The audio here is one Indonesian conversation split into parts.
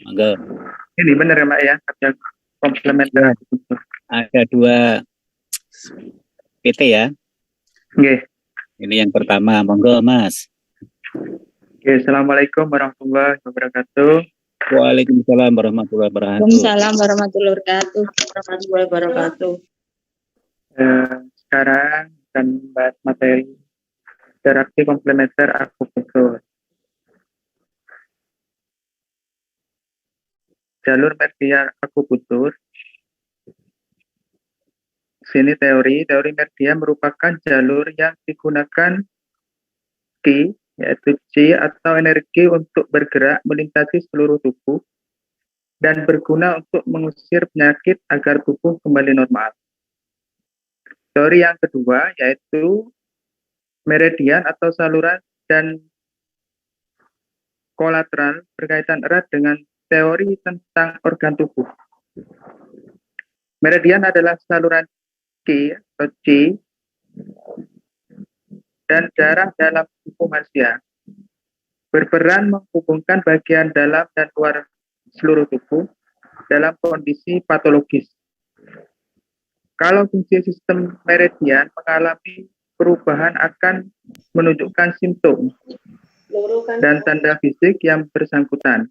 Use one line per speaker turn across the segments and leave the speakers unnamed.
Monggo.
Ini benar ya Mbak ya, ada komplementer
Ya,
akupunktur.
ada dua PT ya.
Oke.
Ini yang pertama, monggo Mas.
Oke, Assalamualaikum warahmatullahi wabarakatuh.
Waalaikumsalam warahmatullahi wabarakatuh.
Waalaikumsalam warahmatullahi wabarakatuh.
Sekarang akan membahas materi terapi komplementer akupunktur. Jalur meridian akupunktur. Sini teori meridian merupakan jalur yang digunakan Qi, yaitu Qi atau energi untuk bergerak melintasi seluruh tubuh dan berguna untuk mengusir penyakit agar tubuh kembali normal. Teori yang kedua yaitu meridian atau saluran dan kolateral berkaitan erat dengan teori tentang organ tubuh. Meridian adalah saluran Qi atau Qi dan darah dalam tubuh manusia, berperan menghubungkan bagian dalam dan luar seluruh tubuh dalam kondisi patologis. Kalau fungsi sistem meridian mengalami perubahan akan menunjukkan simptom dan tanda fisik yang bersangkutan.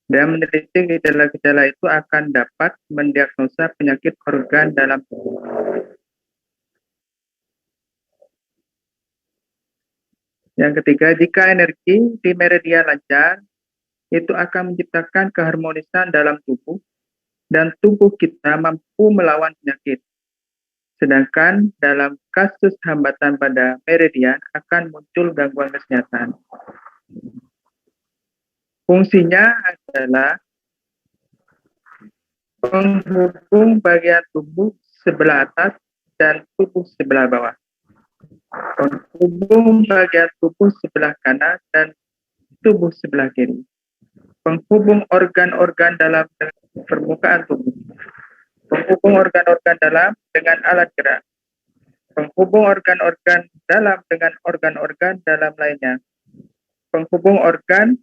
Dan meneliti gejala-gejala itu akan dapat mendiagnosa penyakit organ dalam tubuh. Yang ketiga, jika energi di meridian lancar, itu akan menciptakan keharmonisan dalam tubuh dan tubuh kita mampu melawan penyakit. Sedangkan dalam kasus hambatan pada meridian akan muncul gangguan kesehatan. Fungsinya adalah penghubung bagian tubuh sebelah atas dan tubuh sebelah bawah, penghubung bagian tubuh sebelah kanan dan tubuh sebelah kiri, penghubung organ-organ dalam permukaan tubuh, penghubung organ-organ dalam dengan alat gerak, penghubung organ-organ dalam dengan organ-organ dalam lainnya, penghubung organ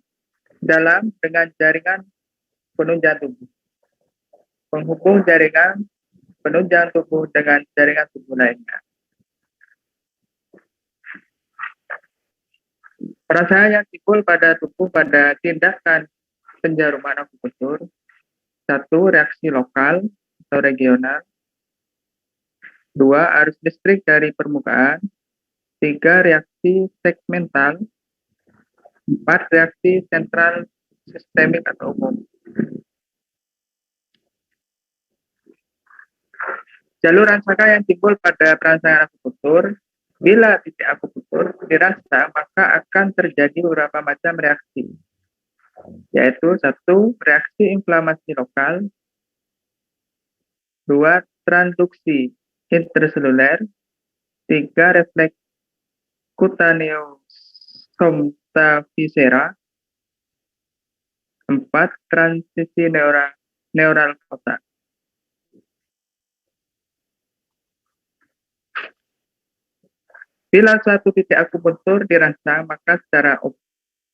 dalam dengan jaringan penunjang tubuh, penghubung jaringan penunjang tubuh dengan jaringan tubuh lainnya. Perasaan yang timbul pada tubuh pada tindakan penjaruman akupunktur: 1. Reaksi lokal atau regional. 2. Arus listrik dari permukaan. 3. Reaksi segmental. 4. Reaksi sentral sistemik atau umum. Jalur rangsaka yang timbul pada perangsang akupunktur. Bila titik akupunktur dirasa, maka akan terjadi beberapa macam reaksi, yaitu 1. Reaksi inflamasi lokal. 2. Transduksi interseluler. 3. Refleks kutaneosomta viscera. 4. Transisi neural kota. Bila suatu titik akupunktur dirangsang, maka secara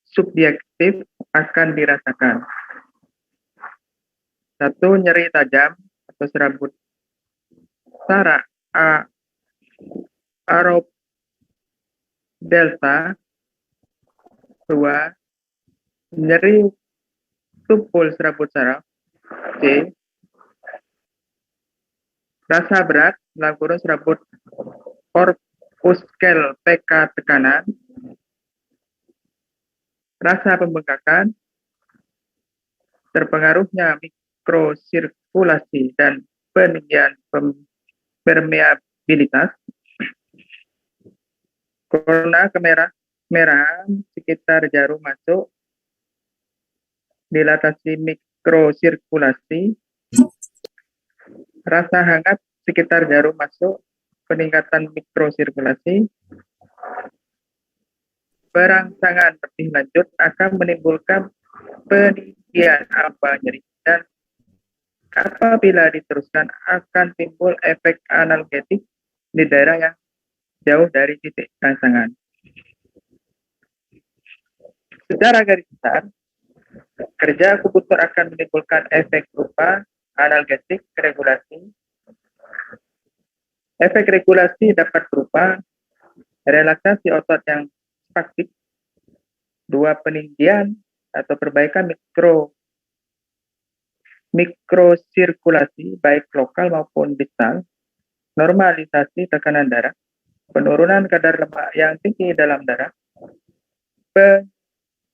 subjektif akan dirasakan: 1. Nyeri tajam atau serabut saraf arop delta. 2. Nyeri tumpul serabut saraf C. Rasa berat dalam kurung serabut korpuskel PK tekanan. Rasa pembengkakan, terpengaruhnya mikrosirkulasi dan peninggian permeabilitas. Corona kemerahan sekitar jarum masuk, dilatasi mikrosirkulasi. Rasa hangat sekitar jarum masuk, peningkatan mikrosirkulasi. Perangsangan lebih lanjut akan menimbulkan peninggian aba nyeri, dan apabila diteruskan akan timbul efek analgetik di daerah yang jauh dari titik rangsangan. Secara garis besar, Kerja akupunktur akan menimbulkan efek berupa analgesik, regulasi. Efek regulasi dapat berupa relaksasi otot yang spastik, dua peninggian atau perbaikan mikrosirkulasi baik lokal maupun distal, normalisasi tekanan darah, penurunan kadar lemak yang tinggi dalam darah,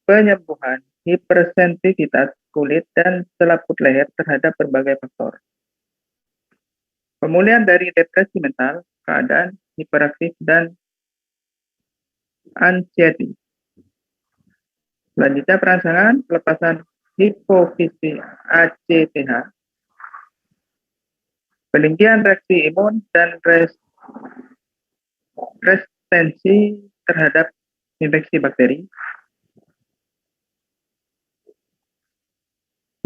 penyembuhan hipersensitivitas kulit dan selaput leher terhadap berbagai faktor. Pemulihan dari depresi mental, keadaan hiperaktif, dan anxiety. Selanjutnya perangsangan pelepasan hipofisi ACTH, peninggian reaksi imun dan resistensi terhadap infeksi bakteri,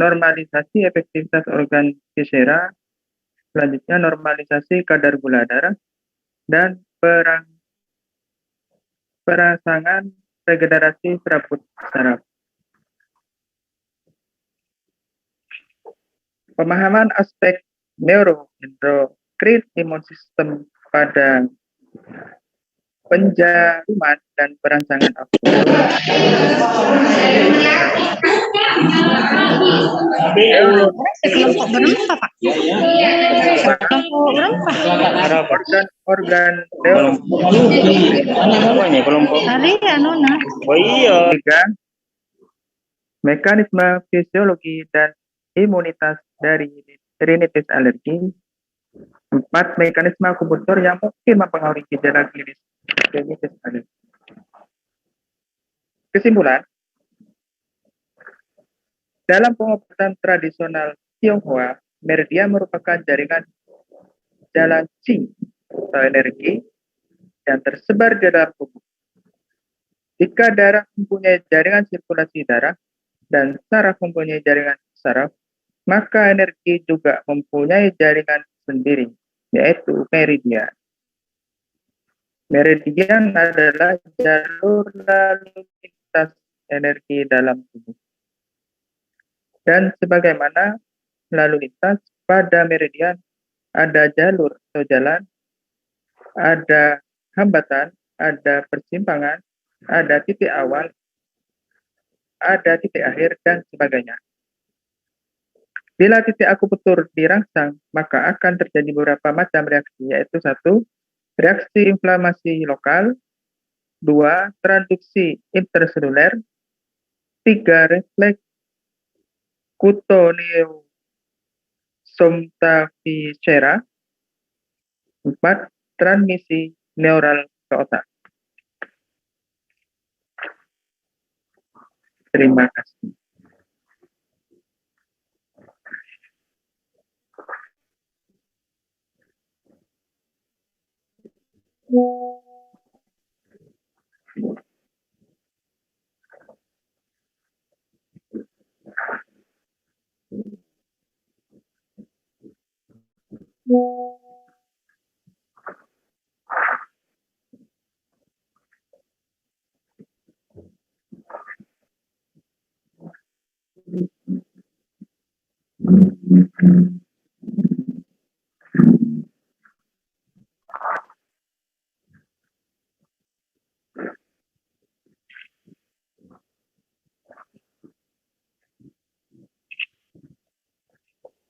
normalisasi efektivitas organ viscera, selanjutnya normalisasi kadar gula darah, dan perangsangan regenerasi serabut saraf. Pemahaman aspek neuroendokrin imun sistem pada penjaruman dan perancangan akupunktur.
Kelompok berapa, Pak? Kelompok berapa?
Organ
Hari Nona.
tiga, mekanisme fisiologi dan imunitas dari rinitis alergi. 4, mekanisme akupunktur yang mungkin mempengaruhi gejala klinis rinitis alergi. Kesimpulan, dalam pengobatan tradisional Tionghoa, meridian merupakan jaringan jalan qi atau energi yang tersebar di dalam tubuh. Jika darah mempunyai jaringan sirkulasi darah dan saraf mempunyai jaringan saraf, maka energi juga mempunyai jaringan sendiri, yaitu meridian. Meridian adalah jalur lalu lintas energi dalam tubuh. Dan sebagaimana lalu lintas pada meridian ada jalur atau jalan, ada hambatan, ada persimpangan, ada titik awal, ada titik akhir, dan sebagainya. Bila titik akupunktur dirangsang, maka akan terjadi beberapa macam reaksi, yaitu 1, reaksi inflamasi lokal, 2, transduksi interseluler, 3, refleks kutoneosomtaviscera, 4, transmisi neural ke otak. Terima kasih.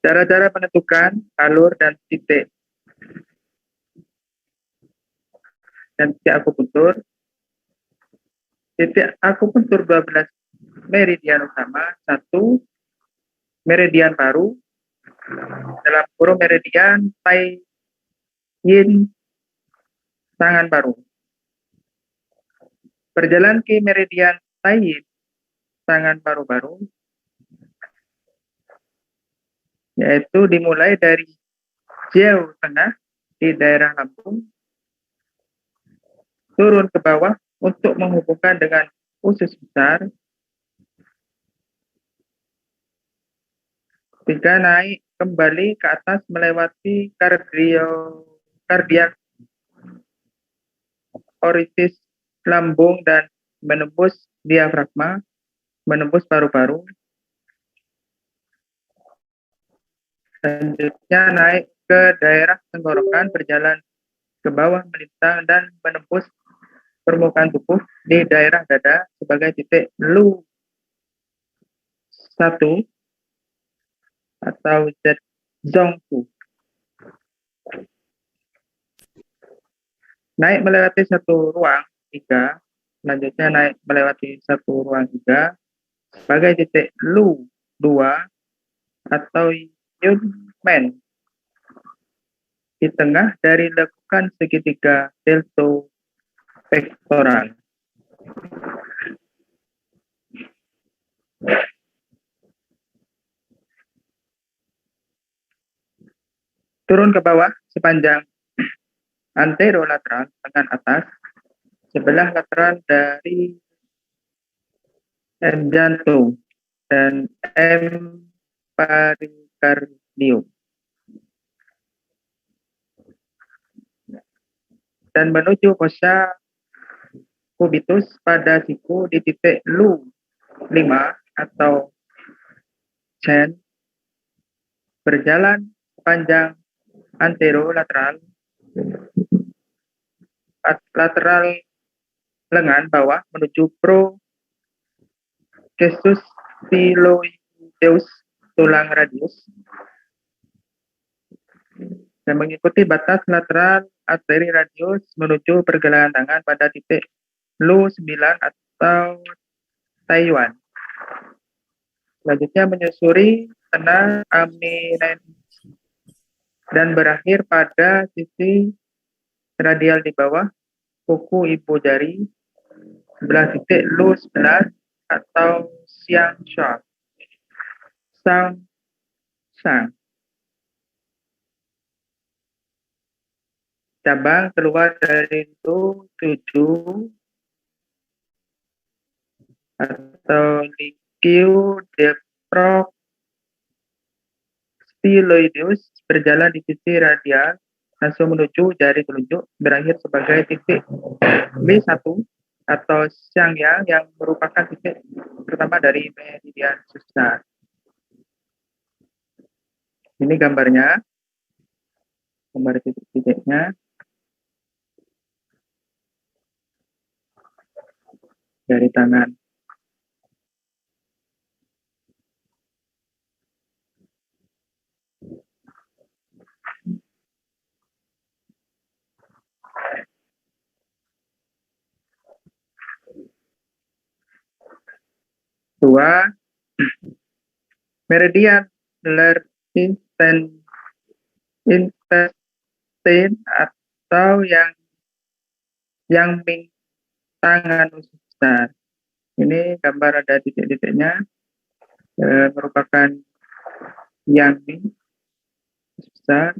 Cara-cara menentukan alur dan titik akupunktur. Titik akupunktur 12 meridian utama. 1, meridian paru, dalam kurung meridian Tai Yin tangan paru. Perjalanan ke meridian Tai Yin tangan paru-paru yaitu dimulai dari jauh tengah di daerah lambung, turun ke bawah untuk menghubungkan dengan usus besar, 3, naik kembali ke atas melewati kardiak orifice lambung dan menembus diafragma, menembus paru-paru, Selanjutnya naik ke daerah tenggorokan, berjalan ke bawah, melintang dan menembus permukaan tubuh di daerah dada sebagai titik lu 1 atau Z zong 2. Naik melewati satu ruang 3, selanjutnya naik melewati satu ruang 3 sebagai titik lu 2 atau Yun Men di tengah dari lekukan segitiga delto pektoral. Turun ke bawah sepanjang anterolateral lengan atas sebelah lateral dari M jantung dan M perikardium dan menuju fossa cubitus pada siku di titik lu 5 atau Chen, berjalan sepanjang anterolateral lateral lengan bawah menuju processus styloideus tulang radius dan mengikuti batas lateral arteri radius menuju pergelangan tangan pada titik lu 9 atau Taiwan. Selanjutnya menyusuri tengah aminen dan berakhir pada sisi radial di bawah kuku ibu jari sebelah titik lu 11 atau Xiang Sha. Sang Sang. Cabang keluar dari lu 7 atau Liquiu de styloideus berjalan di sisi radial langsung menuju jari telunjuk berakhir sebagai titik W1 atau Xiangyang yang merupakan titik pertama dari meridian susar. Ini gambarnya, gambar titik-titiknya dari tangan. Dua, meridian intestine atau yang Ming tangan usus besar. Ini gambar ada titik-titiknya, merupakan yang Ming usus besar.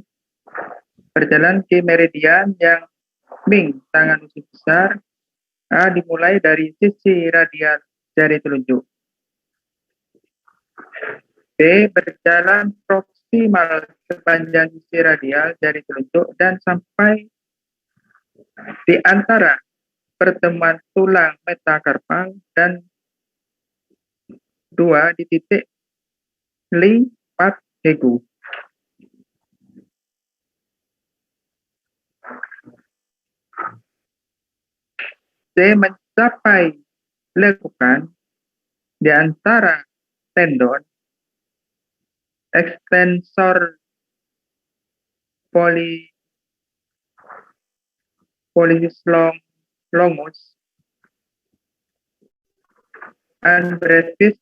Berjalan ke meridian yang Ming tangan usus besar, dimulai dari sisi radial jari telunjuk. B. Berjalan proksimal sepanjang sisi radial jari telunjuk dan sampai di antara pertemuan tulang metakarpal dan 2 di titik Li 4 Hegu. C. Mencapai lekukan di antara tendon extensor pollicis longus and brevis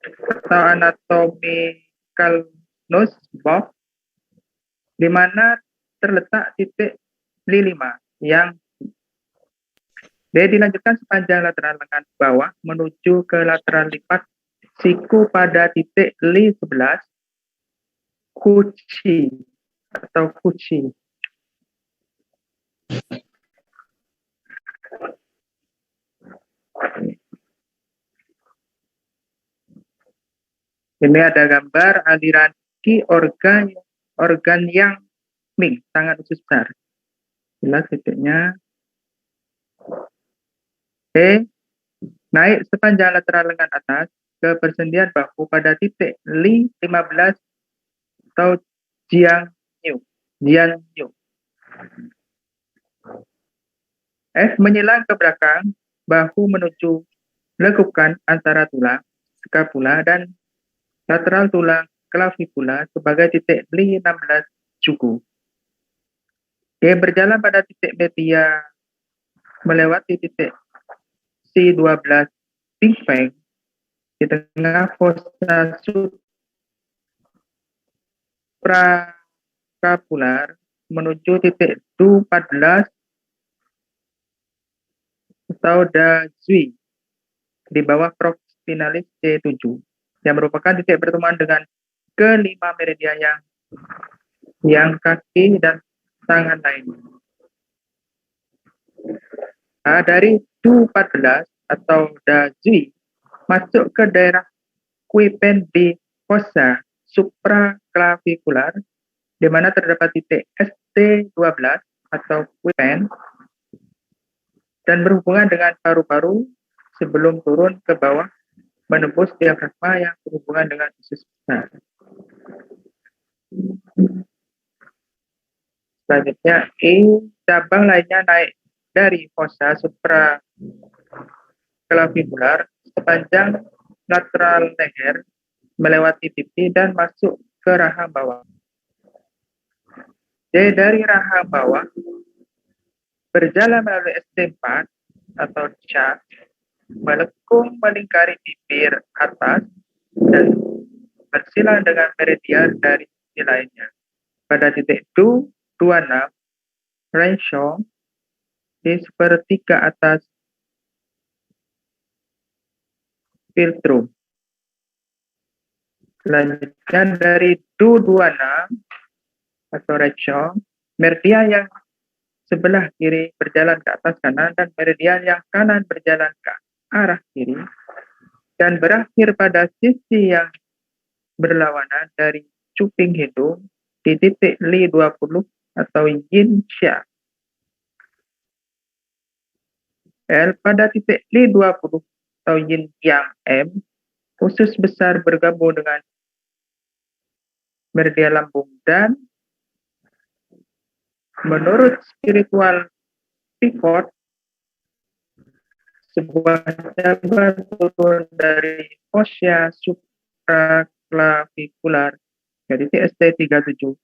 atau anatomical nose box, di mana terletak titik Li 5 yang D. Dilanjutkan sepanjang lateral lengan bawah menuju ke lateral lipat siku pada titik Li 11 Kuci atau Kuci. Ini ada gambar aliran ki organ yang Ming tangan usus besar. Jelas titiknya. E. Naik sepanjang lateral lengan atas ke persendian bahu pada titik Li 15 atau Jiangyu. Jiangyu. F. Menyilang ke belakang, bahu menuju lekukan antara tulang skapula dan lateral tulang clavicula sebagai titik Li 16 Juku. Dia berjalan pada titik media melewati titik C12 Ping Peng di tengah fossa suprascapular menuju titik Du 14 atau Da Zui di bawah proxipinalis C7 yang merupakan titik pertemuan dengan kelima meridian yang kaki dan tangan lainnya. Dari Du 14 atau Da Zui masuk ke daerah Kuipen di fossa supraclavicular di mana terdapat titik ST12 atau Kuipen dan berhubungan dengan paru-paru sebelum turun ke bawah menembus diafragma yang berhubungan dengan usus besar. Selanjutnya, cabang lainnya naik dari fossa supraclavicular sepanjang lateral leher, melewati pipi dan masuk ke rahang bawah. Jadi dari rahang bawah, berjalan melalui ST4 atau shaft, melengkung melingkari bibir atas dan bersilang dengan meridian dari sisi lainnya. Pada titik Du 26, Renshong di sepertiga atas filtrum. Selanjutnya dari Du 26 atau Renshong, meridian yang sebelah kiri berjalan ke atas kanan dan meridian yang kanan berjalan ke arah kiri dan berakhir pada sisi yang berlawanan dari cuping hidung di titik Li 20 atau Yin Xia. L pada titik Li 20 atau Yin Yang M, usus besar bergabung dengan meridian lambung dan menurut spiritual pivot, sebuah cabang turun dari fossa supraclavicular dari ST37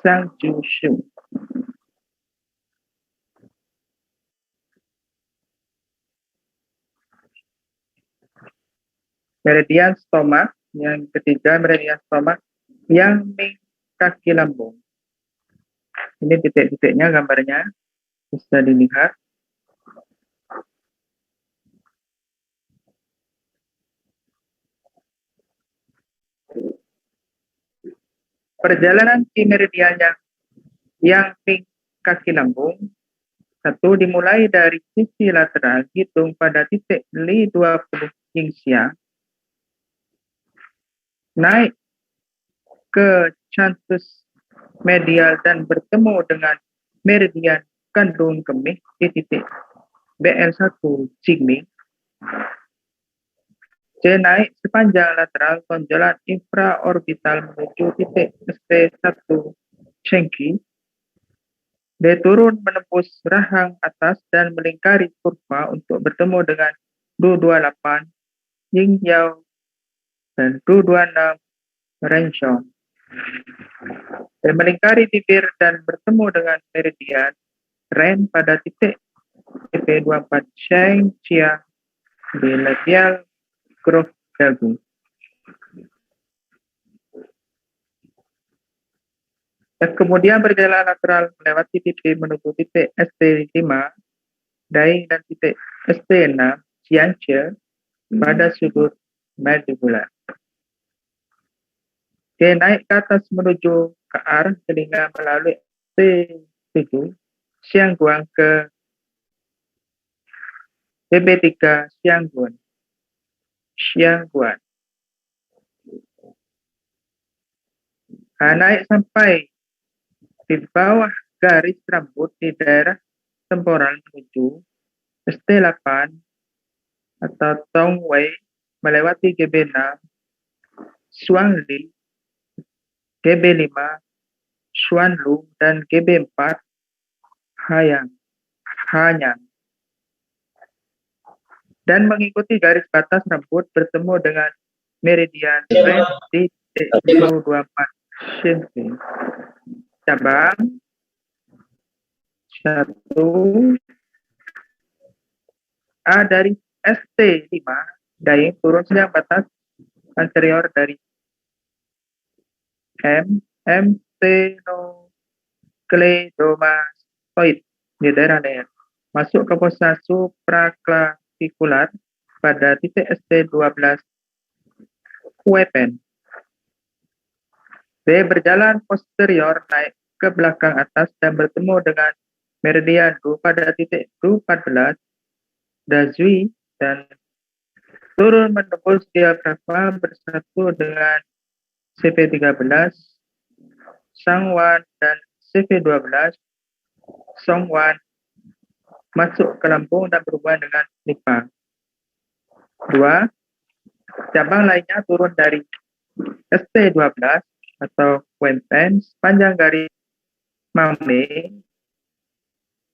Sangju Shu. Meridian stomak, yang ketiga meridian stomak yang kaki lambung. Ini titik-titiknya, gambarnya bisa dilihat. Perjalanan di meridian yang kaki lambung satu dimulai dari sisi lateral hidung pada titik Li 20 Yingxia, naik ke canthus medial dan bertemu dengan meridian kandung kemih di titik BL1 Jingming. C. Naik sepanjang lateral tonjolan infraorbital menuju titik ST1 Chengqi. D. Turun menembus rahang atas dan melingkari kurva untuk bertemu dengan Du 28 Yingyao dan Du 26 Renshong. Dan melingkari bibir dan bertemu dengan meridian Ren pada titik TP24 Sheng Chia di labial groove dagu. Dan kemudian berjalan lateral melewati titik menuju titik ST5 Daing dan titik ST6 Jiangche pada sudut mandibular. Dia naik ke atas menuju ke arah telinga melalui T7 Xiangguan ke TB3 Xiangguan. Naik sampai di bawah garis rambut di daerah temporal menuju ST8 atau Tongwei melewati GB6 Shuangli GB5 Xuanlu, dan GB4 Hanyang. Dan mengikuti garis batas rambut bertemu dengan meridian Ren di titik 024 Shinping. Cabang 1 A dari ST5 Daeng turun sejak batas anterior dari stenochleidomastoid di daerah leher, masuk ke fossa supraklavikular pada titik ST12 Kuepen. B berjalan posterior naik ke belakang atas dan bertemu dengan meridian Du pada titik Du14 Dazui dan turun menembus diafragma bersatu dengan CV13 Sangwan dan CV12 Songwan masuk ke lambung dan berhubungan dengan limpa. 2. Cabang lainnya turun dari ST12 atau Kuempen sepanjang garis Mame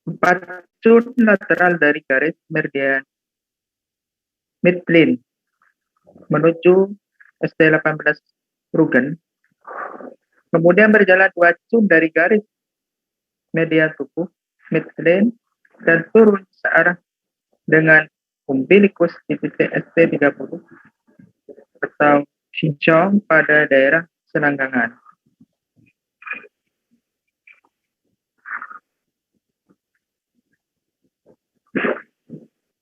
4 cun lateral dari garis meridian Midplane menuju ST18 Rugen, kemudian berjalan 2 cun dari garis median tubuh Midplane dan turun searah dengan umbilikus di titik ST30 atau Xinjiang pada daerah selangkangan.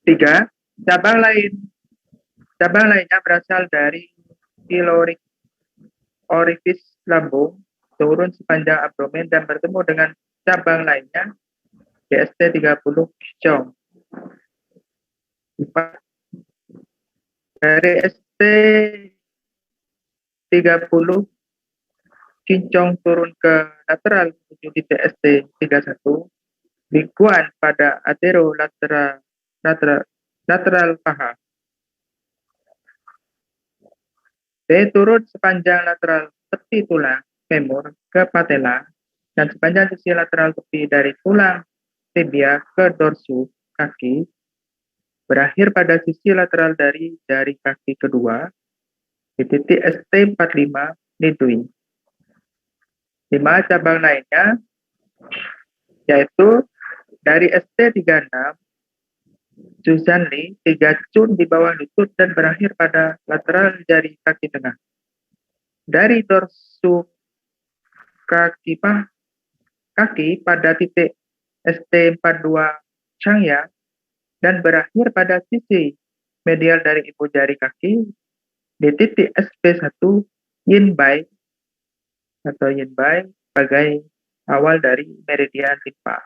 3. Cabang lainnya berasal dari pilorik orifis lambung, turun sepanjang abdomen dan bertemu dengan cabang lainnya di ST30 Xinjiang. 4. Dari ST30 Xinjiang turun ke lateral menuju titik ST31 Biguan pada aterolateral paha. B turun sepanjang lateral tepi tulang femur ke patella dan sepanjang sisi lateral tepi dari tulang tibia ke dorsu kaki, berakhir pada sisi lateral dari jari kaki kedua di titik ST45 Nidui. 5 cabang lainnya yaitu dari ST36 Zhuzhanli 3 cun di bawah lutut dan berakhir pada lateral jari kaki tengah. Dari dorsu kaki pada titik ST42 Changyang dan berakhir pada sisi medial dari ibu jari kaki di titik SP1 Yinbai atau Yinbai sebagai awal dari meridian limpa.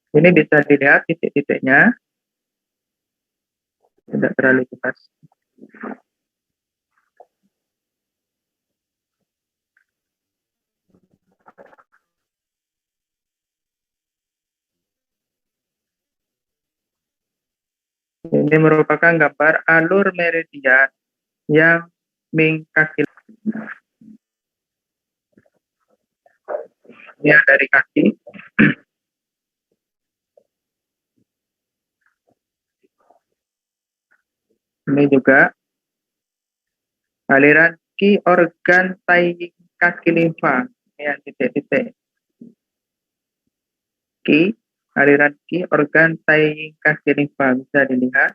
Ini bisa dilihat titik-titiknya, tidak terlalu jelas. Ini merupakan gambar alur meridian yang kaki. Ini dari kaki. Ini juga aliran ki organ taing kaki limfa. Ini yang titik-titik. Aliran ki organ taing kaki limfa bisa dilihat.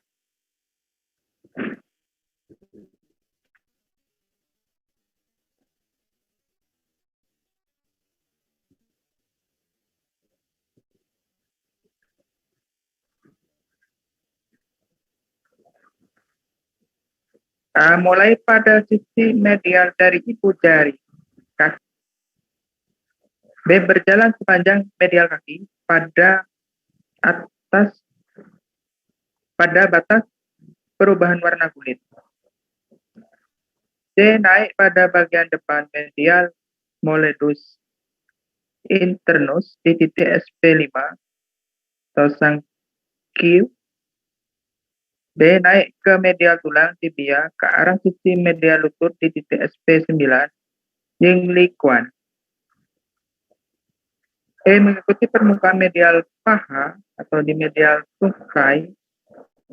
Mulai pada sisi medial dari ibu jari kaki. B berjalan sepanjang medial kaki pada batas perubahan warna kulit. C naik pada bagian depan medial molledus internus di titik SP5 atau sang Q B. Naik ke medial tulang tibia ke arah sisi medial lutut di titik SP9 Yingli Kuan. E. Mengikuti permukaan medial paha atau di medial tungkai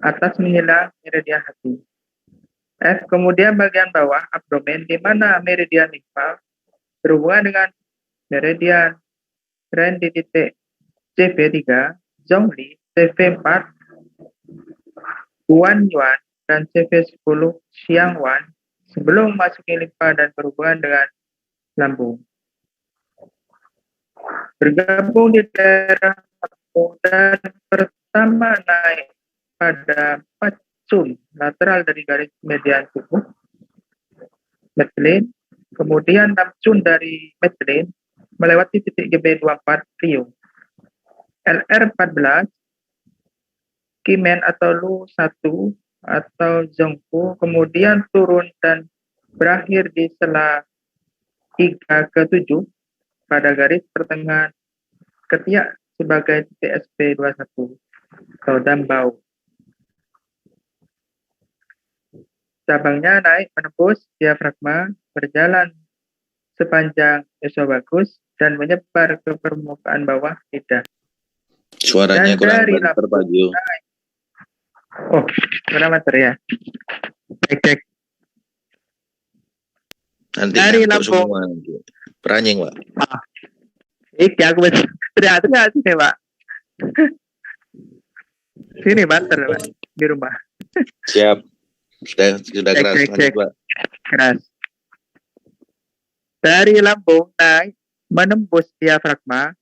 atas menyilang meridian hati. F. Kemudian bagian bawah abdomen di mana meridian limfa berhubungan dengan meridian Ren di titik CV3, Zhongli, CV4, Guan Yuan, dan CV10 Xiangwan sebelum memasuki limfa dan berhubungan dengan lambung. Bergabung di daerah lambung dan pertama naik pada pacul lateral dari garis median tubuh Medellin, kemudian namcun dari Medellin melewati titik GB24 Rio. LR14 Kimen atau Lu 1 atau Zhongpu kemudian turun dan berakhir di sela 3 ke 7 pada garis pertengahan ketiak sebagai titik SP21 atau Dambau. Cabangnya naik menembus diafragma, berjalan sepanjang esofagus dan menyebar ke permukaan bawah lidah.
Suaranya
Dan
kurang
dari
lancar, Pak Jo.
Oh, kurang lancar ya. Cek.
Nanti
Dari
ngantuk
lambung.
semua. Peranjing, Pak.
Iki aku teriak-teriak sini, Pak. Sini banter, Pak, di rumah.
Siap. Sudah keras. Lanjut, Pak.
Keras. Dari lambung naik menembus diafragma,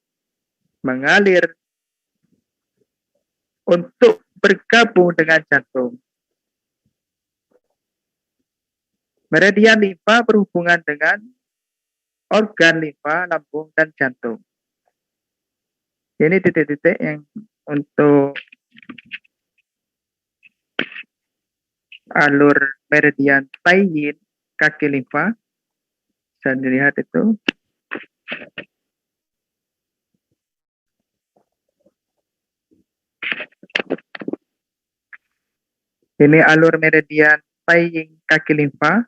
mengalir untuk bergabung dengan jantung. Meridian limfa berhubungan dengan organ limfa, lambung, dan jantung. Ini titik-titik yang untuk alur meridian Tai Yin, kaki limfa. Bisa dilihat itu. Ini alur meridian Tai Yin, kaki limfa.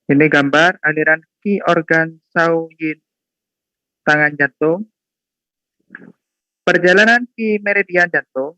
Ini gambar aliran ki organ Shao Yin tangan jantung. Perjalanan ki meridian jantung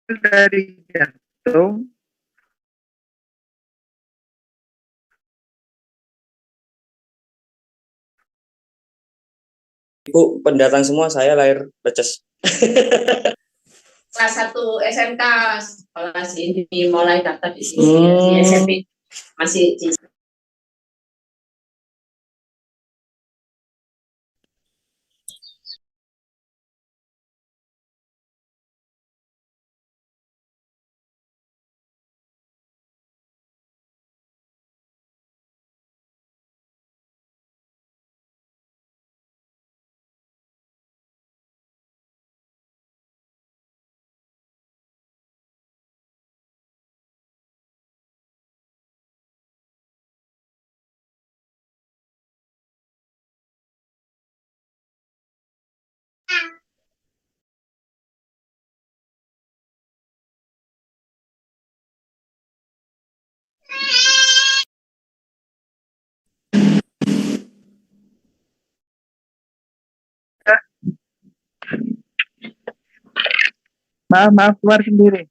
dari jantung
Ibu pendatang semua, saya lahir Beces. Kelas 1 SMK, kelas ini mulai daftar di sini, di SMP masih di
maaf keluar sendiri.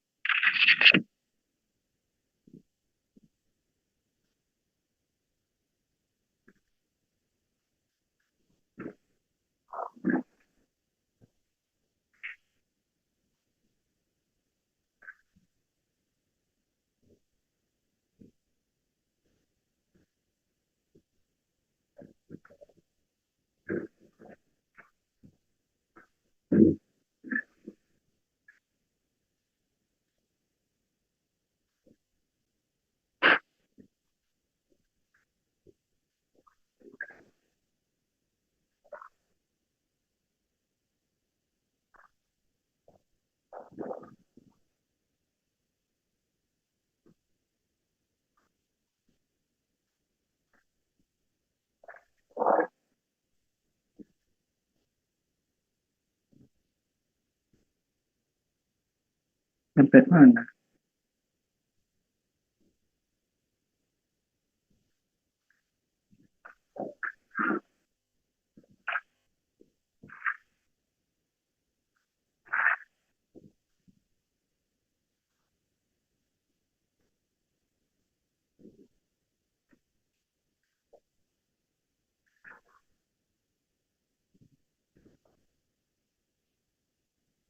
Sampai mana?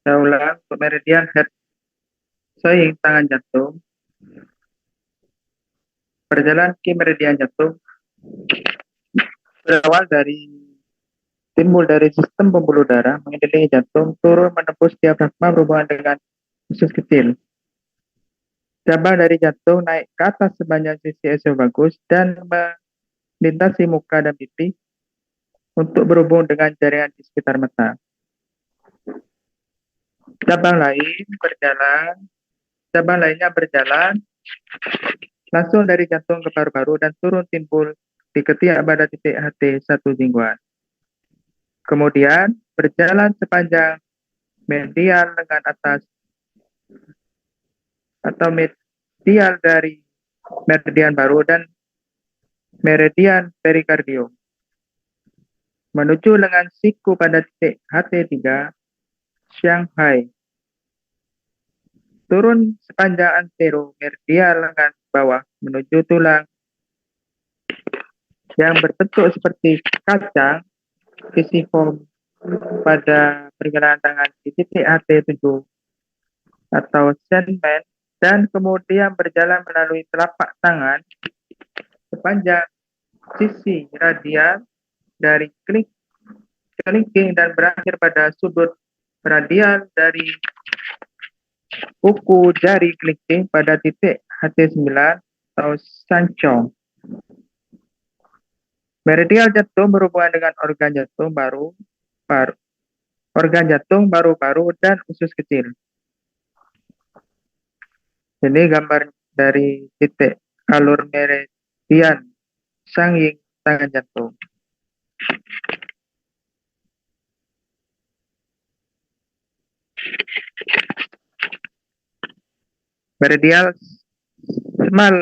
Saya ulang untuk meridian head saying tangan jantung berjalan ke meridian jantung berawal dari timbul dari sistem pembuluh darah mengelilingi jantung turun menembus diafragma berhubungan dengan usus kecil. Cabang dari jantung naik ke atas sepanjang sisi esofagus dan melintasi muka dan pipi untuk berhubung dengan jaringan di sekitar mata. Cabang lainnya berjalan langsung dari jantung ke paru-paru dan turun timbul di ketiak pada titik HT1 jingguan. Kemudian berjalan sepanjang medial lengan atas atau medial dari meridian paru dan meridian perikardium menuju lengan siku pada titik HT3 Shanghai. Turun sepanjang antero medial lengan bawah menuju tulang yang berbentuk seperti kacang pisiform pada pergelangan tangan di titik HT7 atau Sandman dan kemudian berjalan melalui telapak tangan sepanjang sisi radial dari kelingking dan berakhir pada sudut radial dari kuku jari kelingking pada titik HT9 atau sancong. Meridial jantung berhubungan dengan organ jantung paru-paru dan usus kecil. Ini gambar dari titik alur meridian sanging tangan jantung. Meridial small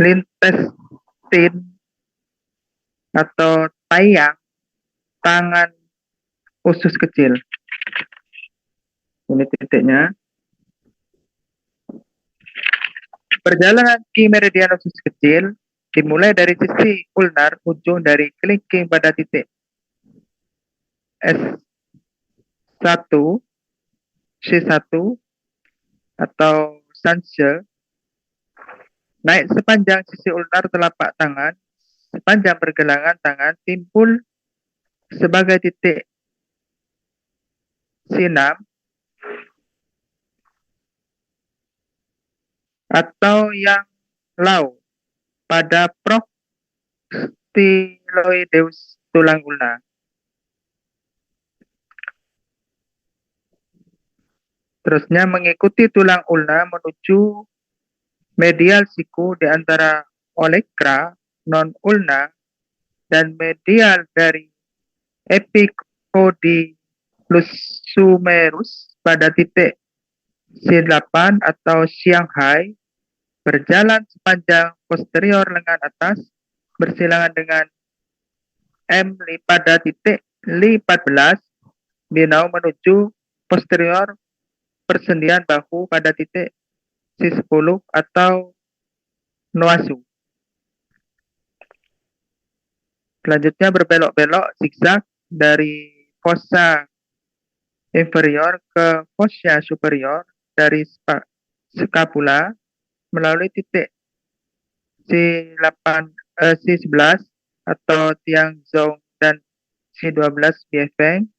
intestine atau tayang tangan usus kecil. Ini titiknya. Perjalanan ke meridian usus kecil dimulai dari sisi ulnar ujung dari kelingking pada titik S1 C1 atau Sanse naik sepanjang sisi ulnar telapak tangan sepanjang pergelangan tangan timbul sebagai titik C6 atau yang lau pada proxiloideus tulang ulna. Terusnya mengikuti tulang ulna menuju medial siku di antara olecra non ulna dan medial dari epicondylus sumerus pada titik C8 atau Shanghai berjalan sepanjang posterior lengan atas bersilangan dengan M pada titik Li14 binau menuju posterior persendian bahu pada titik C10 atau Noasu. Selanjutnya berbelok-belok zigzag dari fossa inferior ke fossa superior dari scapula melalui titik C11 atau Tiang Zhong dan C12 Biefeng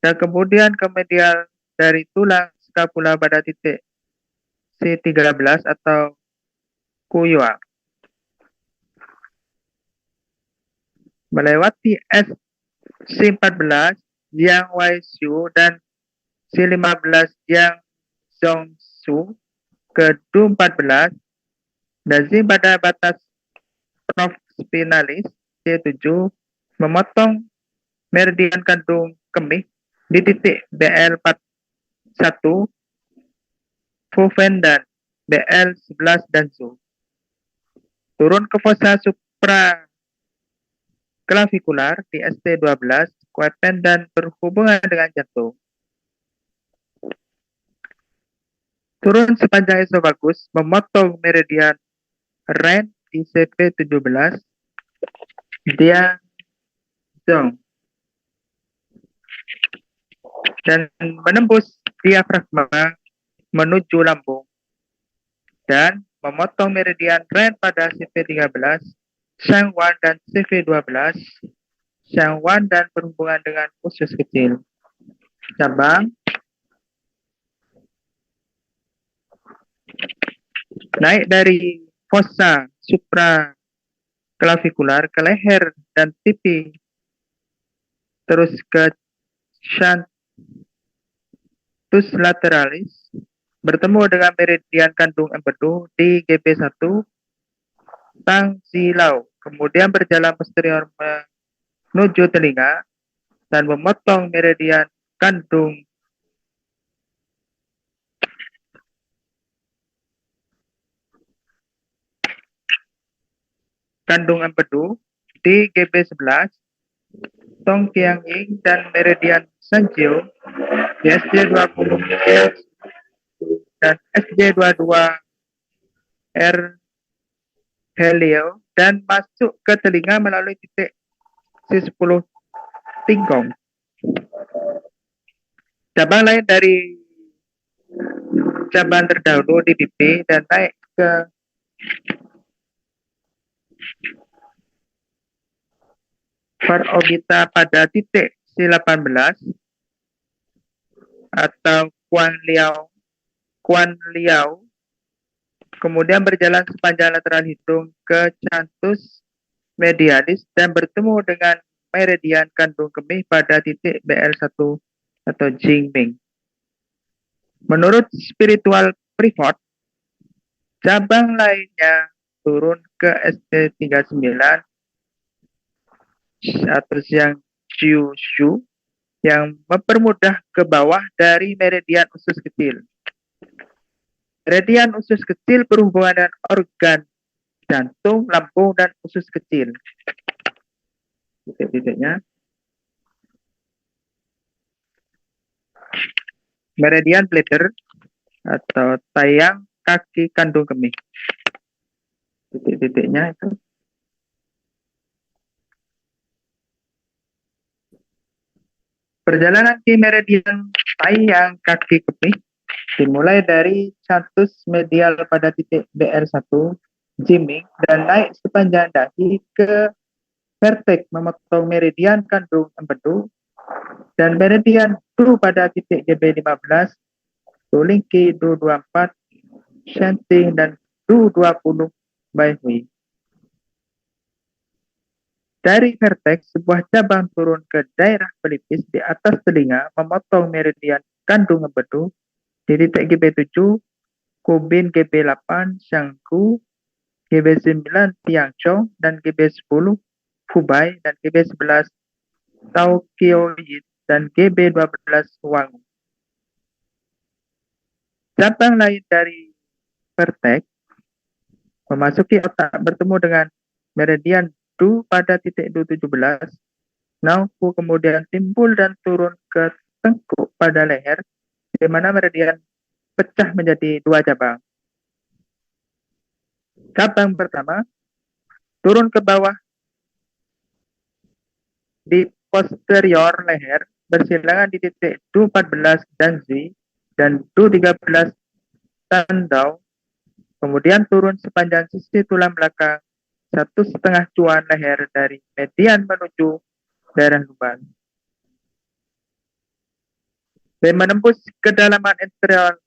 dan kemudian ke medial dari tulang scapula pada titik C13 atau Kuyua. Melewati C14 Yang Waishu dan C15 Yang Zhongsu ke Du14 Lazim pada batas prospinalis C7 memotong meridian kandung kemih di titik BL41, Foven dan BL11 dan Zu. Turun ke fossa supraclavikular di ST12, Quaten dan berhubungan dengan jantung. Turun sepanjang esofagus, memotong meridian Ren di CP17, Diazong, dan menembus diafragma menuju lambung, dan memotong meridian Ren pada CV13, Shangwan dan CV12, Shangwan dan berhubungan dengan usus kecil. Cabang naik dari fossa supraclavikular ke leher dan pipi, terus ke shuntus lateralis, bertemu dengan meridian kandung empedu di GB1 Tangzilau, kemudian berjalan posterior menuju telinga dan memotong meridian kandung empedu di GB11 Tongkiang Ying dan meridian Sanjiu di SJ20 dan SJ22 R Helio, dan masuk ke telinga melalui titik C10 Tingkong. Cabang lain dari cabang terdahulu di pipi dan naik ke parorbita pada titik C18 atau Quan Liao, kemudian berjalan sepanjang lateral hidung ke canthus medialis dan bertemu dengan meridian kandung kemih pada titik BL1 atau Jingming. Menurut spiritual Privot, cabang lainnya turun ke ST39 atau Xiang Xiu yang mempermudah ke bawah dari meridian usus kecil. Meridian usus kecil berhubungan dengan organ jantung, lambung, dan usus kecil. Titik-titiknya. Meridian bladder atau tayang kaki kandung kemih. Titik-titiknya itu. Perjalanan di meridian tayang kaki kemih dimulai dari canthus medial pada titik BR1 Jiming dan naik sepanjang dahi ke vertex memotong meridian kandung empedu dan meridian Du pada titik GB15, Tulingki Du24, Shenting dan Du20 Baihui. Dari vertex, sebuah cabang turun ke daerah pelipis di atas telinga, memotong meridian kandung empedu di titik GB7, Kubin GB8, Shangku, GB9, Tiangchong, dan GB10, Fubai, dan GB11, Taokyoid, dan GB12, Wang. Cabang lain dari vertex memasuki otak bertemu dengan meridian Du pada titik Du17, Naufu kemudian timbul dan turun ke tengkuk pada leher, di mana meridian pecah menjadi dua cabang. Cabang pertama turun ke bawah di posterior leher, bersilangan di titik Du14 Danzi dan Du13 Tandau, kemudian turun sepanjang sisi tulang belakang 1,5 cuan leher dari median menuju daerah luban. Dan menembus kedalaman anterior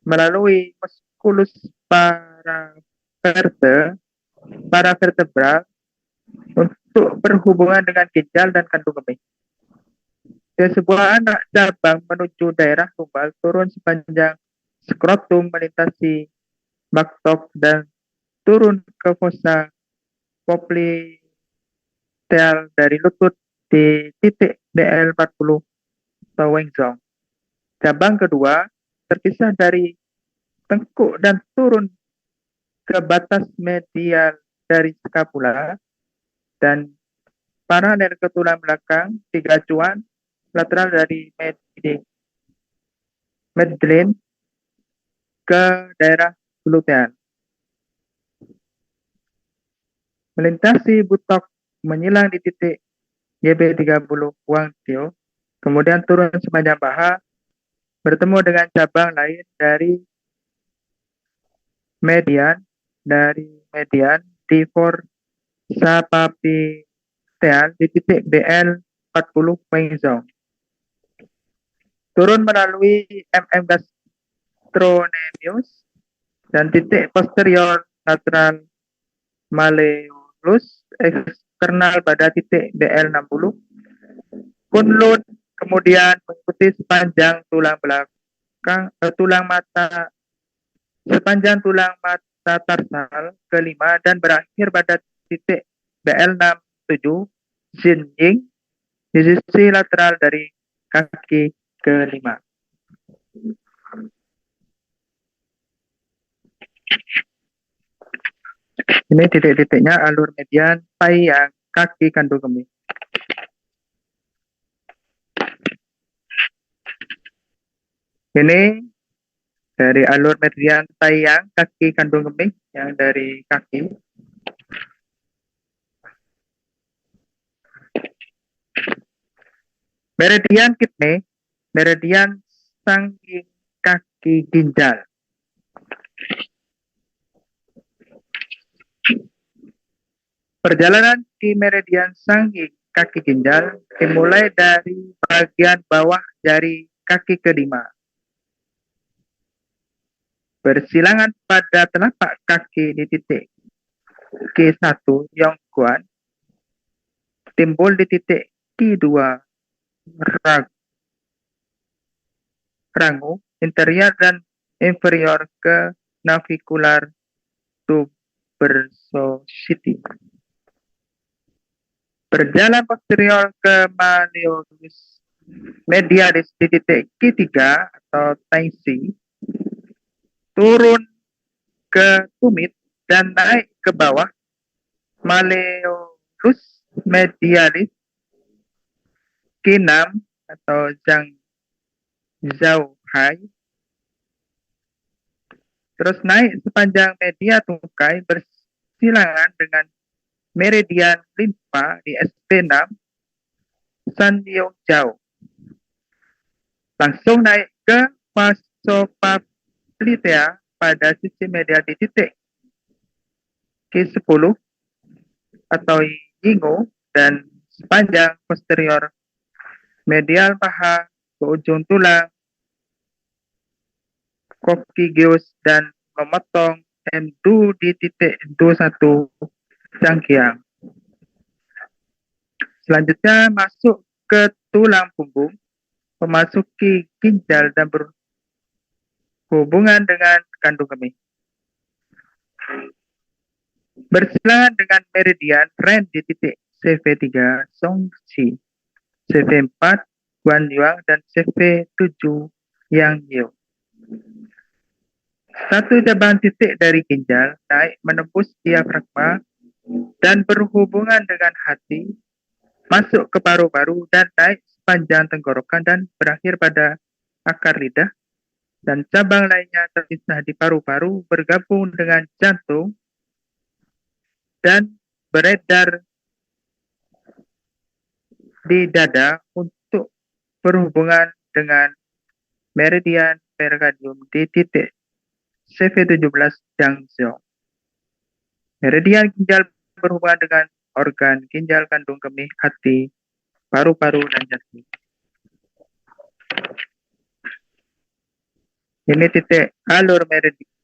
melalui musculus paravertebral untuk berhubungan dengan ginjal dan kandung kemih. Dan sebuah anak cabang menuju daerah tumbal turun sepanjang skrotum melintasi baktok dan turun ke fossa popliteal dari lutut di titik BL40 atau Wenzhong. Cabang kedua terpisah dari tengkuk dan turun ke batas medial dari skapula dan paralel ke tulang belakang 3 acuan lateral dari midline ke daerah gluteal. Melintasi butok menyilang di titik YB30 Wangtio, kemudian turun sepanjang paha, bertemu dengan cabang lain dari median T4 sapapiteal di titik BL40 Wenzhong. Turun melalui MM gastrocnemius dan titik posterior lateral malleolus eksternal pada titik BL60. Kunlun kemudian mengikuti sepanjang tulang mata tarsal kelima dan berakhir pada titik BL67 Xinjing di sisi lateral dari kaki kelima. Ini titik-titiknya alur median taiyang kaki kandung kemih. Ini dari alur median taiyang kaki kandung kemih yang dari kaki. Meridian kidney, meridian sangging kaki ginjal. Perjalanan di meridian sangging kaki ginjal dimulai dari bagian bawah jari kaki kelima. Bersilangan pada telapak kaki di titik Q1 Yongguan, timbul di titik Q2 Rangu, interior dan inferior ke navicular tuberosity. Berjalan posterior ke malleolus medialis di titik Q3 atau Taisi, turun ke tumit dan naik ke bawah malleolus medialis Q6 atau Zhao-hai, terus naik sepanjang media tungkai bersilangan dengan meridian limfa di SP6 Sanyong-jiao. Langsung naik ke vasopaglitea pada sisi medial di titik Q10 atau Yingo dan sepanjang posterior medial paha ke ujung tulang coccygeus dan memotong M2 di titik 21 Zhangqiang. Selanjutnya masuk ke tulang punggung, memasuki ginjal dan berhubungan dengan kandung kemih. Bersilangan dengan meridian Ren di titik CV3 Songqi, CV4 Guanyuan dan CV7 Yangyo. Satu cabang titik dari ginjal naik menembus diafragma dan berhubungan dengan hati, masuk ke paru-paru dan naik sepanjang tenggorokan dan berakhir pada akar lidah, dan cabang lainnya terpisah di paru-paru bergabung dengan jantung dan beredar di dada untuk berhubungan dengan meridian perikardium di titik CV17 Jiangzhou. Meridian ginjal berhubungan dengan organ ginjal, kandung kemih, hati, paru-paru, dan jantung. Ini titik alur meridian.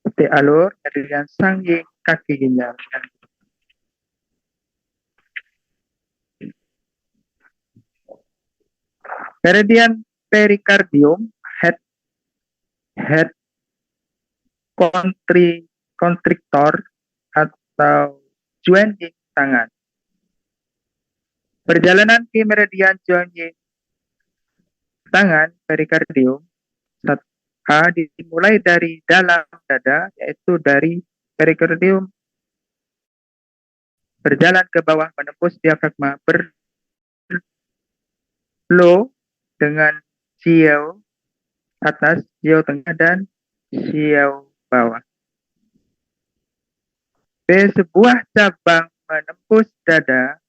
Titik alur meridian sangging kaki ginjal. Meridian perikardium head constrictor atau Juanying tangan. Perjalanan ke meridian Juanying tangan perikardium dimulai dari dalam dada, yaitu dari perikardium, berjalan ke bawah menembus diafragma, berflow dengan xiao atas, xiao tengah, dan xiao bawah. B. Sebuah cabang menembus dada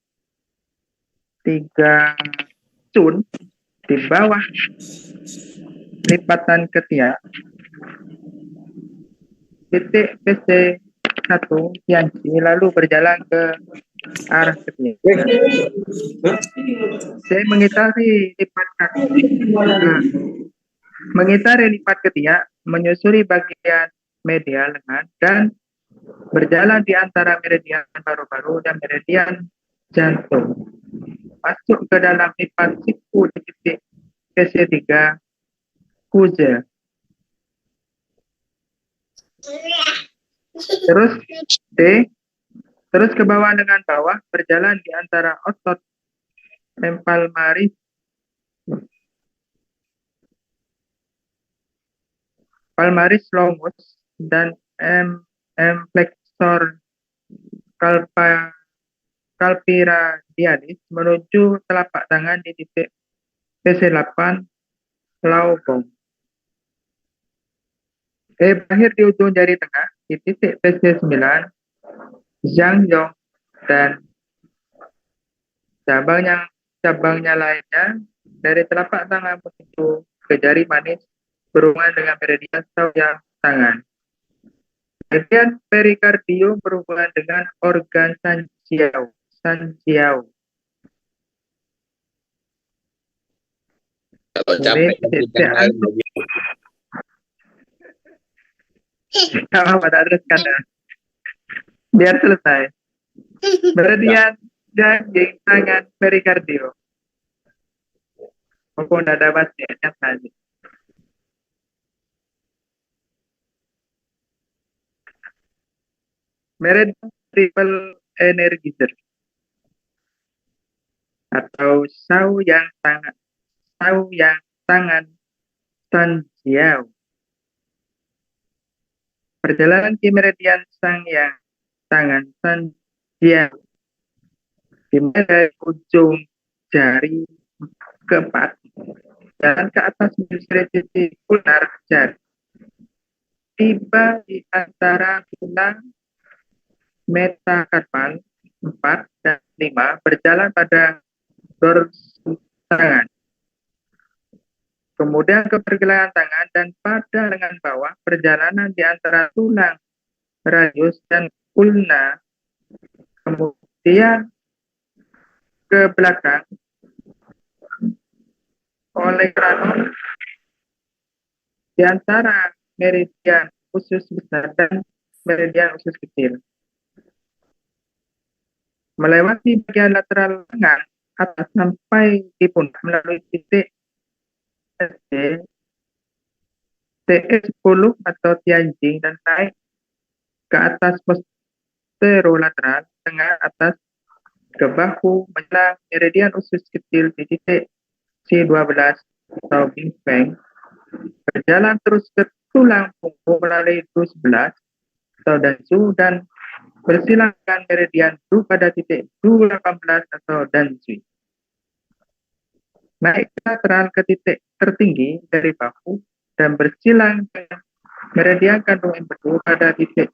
3 cun di bawah lipatan ketiak, titik PC1 Tianji, lalu berjalan ke arah ketiak. Saya mengitari lipat kaki, mengitari lipat ketiak, menyusuri bagian medial lengan, dan berjalan di antara meridian paru-paru dan meridian jantung. Masuk ke dalam lipat siku di titik PC3 Kuze. Terus D, terus ke bawah dengan bawah, berjalan di antara otot palmaris longus dan flexor calpiradialis menuju telapak tangan di titik PC8 Laobong. Berakhir di ujung jari tengah di titik PC9 Zhangyong, dan cabangnya lainnya dari telapak tangan menuju ke jari manis berhubungan dengan meridian sauyang tangan. Meridian perikardium berhubungan dengan organ Sanjiao.
Kalau capek
Apa teruskan ya? Biar selesai. Meridian Janjing tangan perikardium. Maupun ada bahasanya tadi. Meridian triple energizer atau sauyang tangan Sanjiao. Perjalanan ke meridian sauyang tangan Sanjiao dimulai dari ujung jari keempat, jalan ke atas menyusuri titik ulnar jari, tiba di antara tulang metakarpal 4 dan 5, berjalan pada dorsum tangan. Kemudian ke pergelangan tangan dan pada lengan bawah, perjalanan di antara tulang radius dan ulna, kemudian ke belakang oleh kranum di antara meridian usus besar dan meridian usus kecil, melewati bagian lateral lengan atas sampai di pundak melalui titik TE10 atau Tianjing, dan naik ke atas posterolateral tengah atas ke bahu menjelang meridian usus kecil di titik C12 atau Bing Feng, berjalan terus ke tulang punggung melalui Du11 atau Danzu, dan bersilangkan meridian Du pada titik Du18 atau Danzui. Naik lateral ke titik tertinggi dari bahu dan bersilang ke meridian kandung empedu pada titik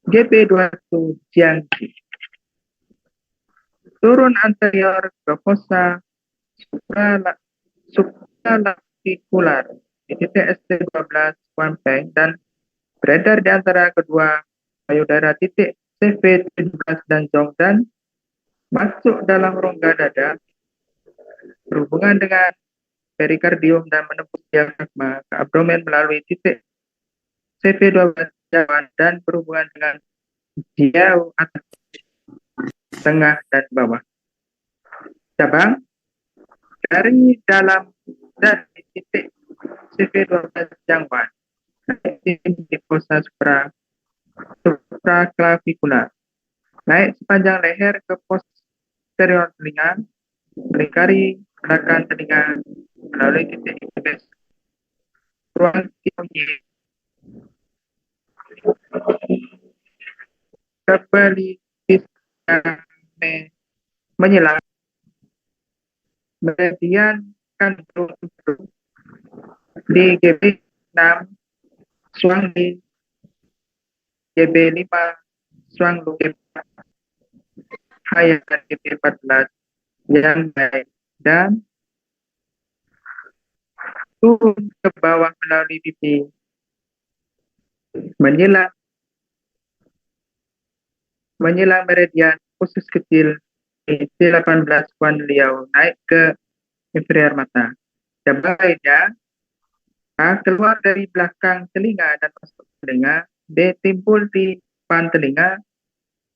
GP21 Jiangxi. Turun anterior ke fossa supralavikular di titik ST12 Wanpeng dan beredar di antara kedua payudara titik CV17 dan Zhong, dan masuk dalam rongga dada berhubungan dengan perikardium dan menembus diafragma ke abdomen melalui titik CV12 dan berhubungan dengan jiao atas, tengah, dan bawah. Cabang dari dalam dan di titik CV12 jangwan di fossa supraclavicular, Naik sepanjang leher ke posterior telinga, melingkari belakang telinga melalui titik IPS ruang tiongyi menyelam meridian kandung di GB 6 Suang di GB 5 Suang lu GB Hayat GB 14 yang baik dan turun ke bawah melalui pipi menyelam meridian usus kecil di 18 Wan Liao naik ke inferior mata. Cabang lainnya keluar dari belakang telinga dan masuk ke telinga, B timbul di depan telinga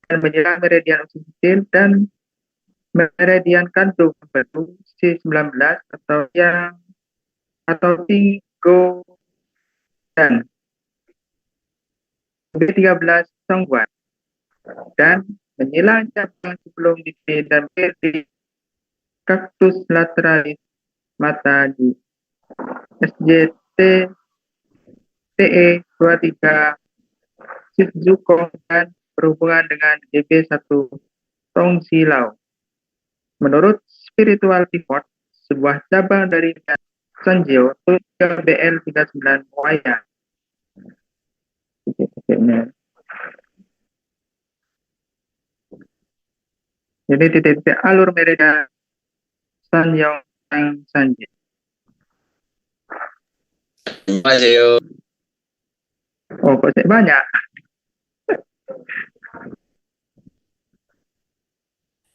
dan menyelam meridian usus kecil dan meridian kantung empedu C19 atau Tigo dan B13 Songguan dan menyelam cabang sebelum di dan di kaktus lateralis mata di SJT TE 23 Shizukong dan berhubungan dengan GB1 Tongsilau. Menurut Spiritual Report, sebuah cabang dari Sanjio ke BL39 Waya. Jadi titik-titik alur meridian Sanyong Sanjio.
Annyeonghaseyo.
Oh, kok banyak?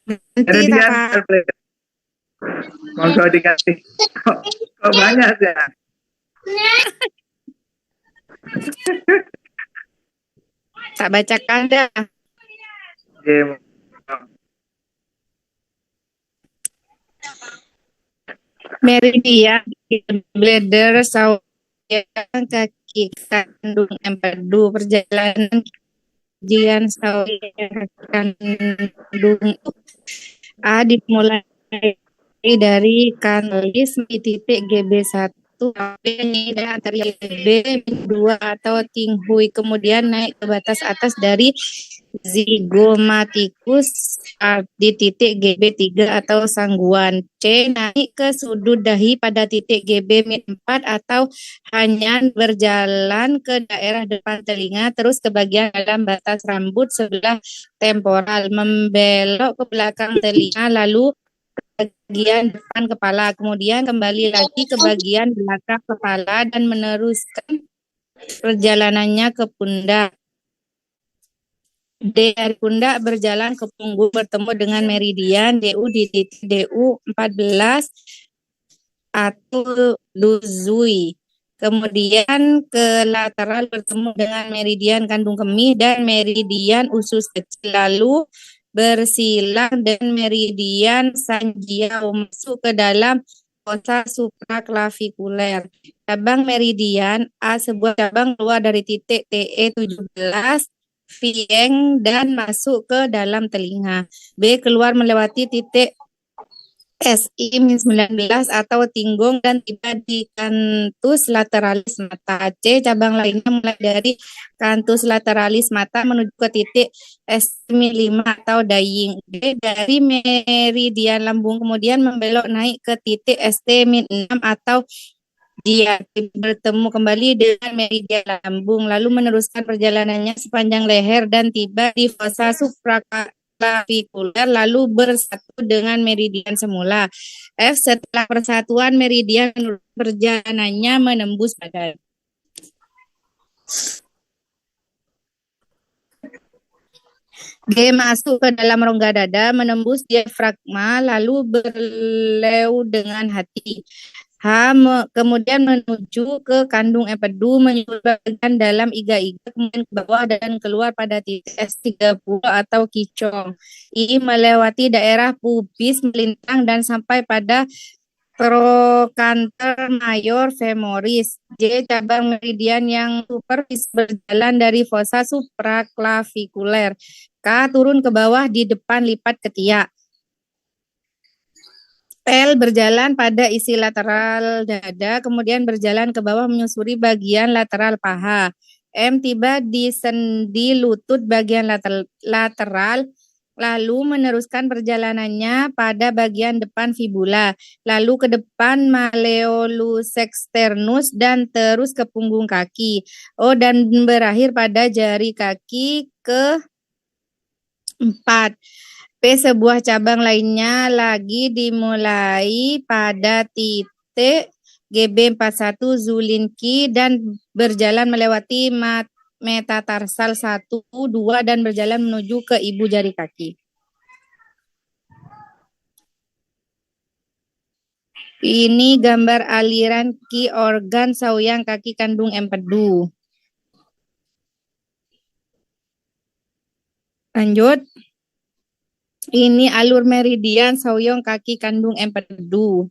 Meridian monggo dikasih. Kok banyak ya?
Tak bacakan dah. Meridian bladder sawian kaki kandung empedu perjalanan kajian sawian kandung A dimulai dari kanalis di titik GB1 sampai antara GB2 atau Tinghui, kemudian naik ke batas atas dari Zygomatikus di titik GB3 atau Sangguan. C naik ke sudut dahi pada titik GB4 atau hanya berjalan ke daerah depan telinga terus ke bagian dalam batas rambut sebelah temporal, membelok ke belakang telinga lalu bagian depan kepala, kemudian kembali lagi ke bagian belakang kepala dan meneruskan perjalanannya ke pundak. D dari pundak berjalan ke punggung bertemu dengan meridian DU di titik DU 14 atau Luzui. Kemudian ke lateral bertemu dengan meridian kandung kemih dan meridian usus kecil, lalu bersilang dan meridian Sanjiao masuk ke dalam fossa supraklavikuler. Cabang meridian A, sebuah cabang keluar dari titik TE 17 Vieng dan masuk ke dalam telinga. B, keluar melewati titik SI-19 atau Tinggong dan tiba di kantus lateralis mata. C, cabang lainnya mulai dari kantus lateralis mata menuju ke titik SI-5 atau Daying. D, dari meridian lambung kemudian membelok naik ke titik ST-6 atau dia bertemu kembali dengan meridian lambung, lalu meneruskan perjalanannya sepanjang leher dan tiba di fossa supraklavikuler, lalu bersatu dengan meridian semula. F, setelah persatuan meridian perjalanannya menembus badan. G, masuk ke dalam rongga dada, menembus diafragma, lalu berleu dengan hati. H, kemudian menuju ke kandung empedu, menyusul bagian dalam iga-iga, kemudian ke bawah dan keluar pada titik S30 atau Kicong. I, melewati daerah pubis, melintang dan sampai pada Trochanter major femoris. J. Cabang meridian yang superfis berjalan dari fossa supraclavikuler. K. Turun ke bawah di depan lipat ketiak. L. Berjalan pada isi lateral dada, kemudian berjalan ke bawah menyusuri bagian lateral paha. M. Tiba di sendi lutut bagian lateral, lalu meneruskan perjalanannya pada bagian depan fibula, lalu ke depan malleolus externus dan terus ke punggung kaki. O. Dan berakhir pada jari kaki ke-4. P. Sebuah cabang lainnya lagi dimulai pada titik GB41 Zulinski dan berjalan melewati metatarsal 1, 2 dan berjalan menuju ke ibu jari kaki. Ini gambar aliran key organ sauyang kaki kandung empedu. Lanjut. Ini alur meridian sauyang kaki kandung empedu.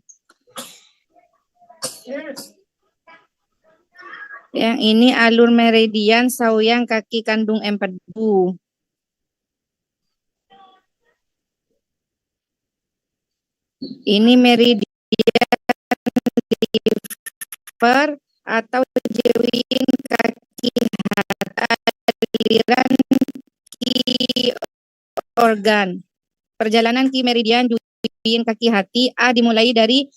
Yang ini alur meridian sauyang kaki kandung empedu. Ini meridian liver atau jewin kaki aliran key organ. Perjalanan key meridian jewin kaki hati A dimulai dari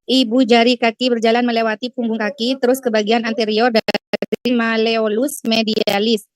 ibu jari kaki berjalan melewati punggung kaki, terus ke bagian anterior dari malleolus medialis.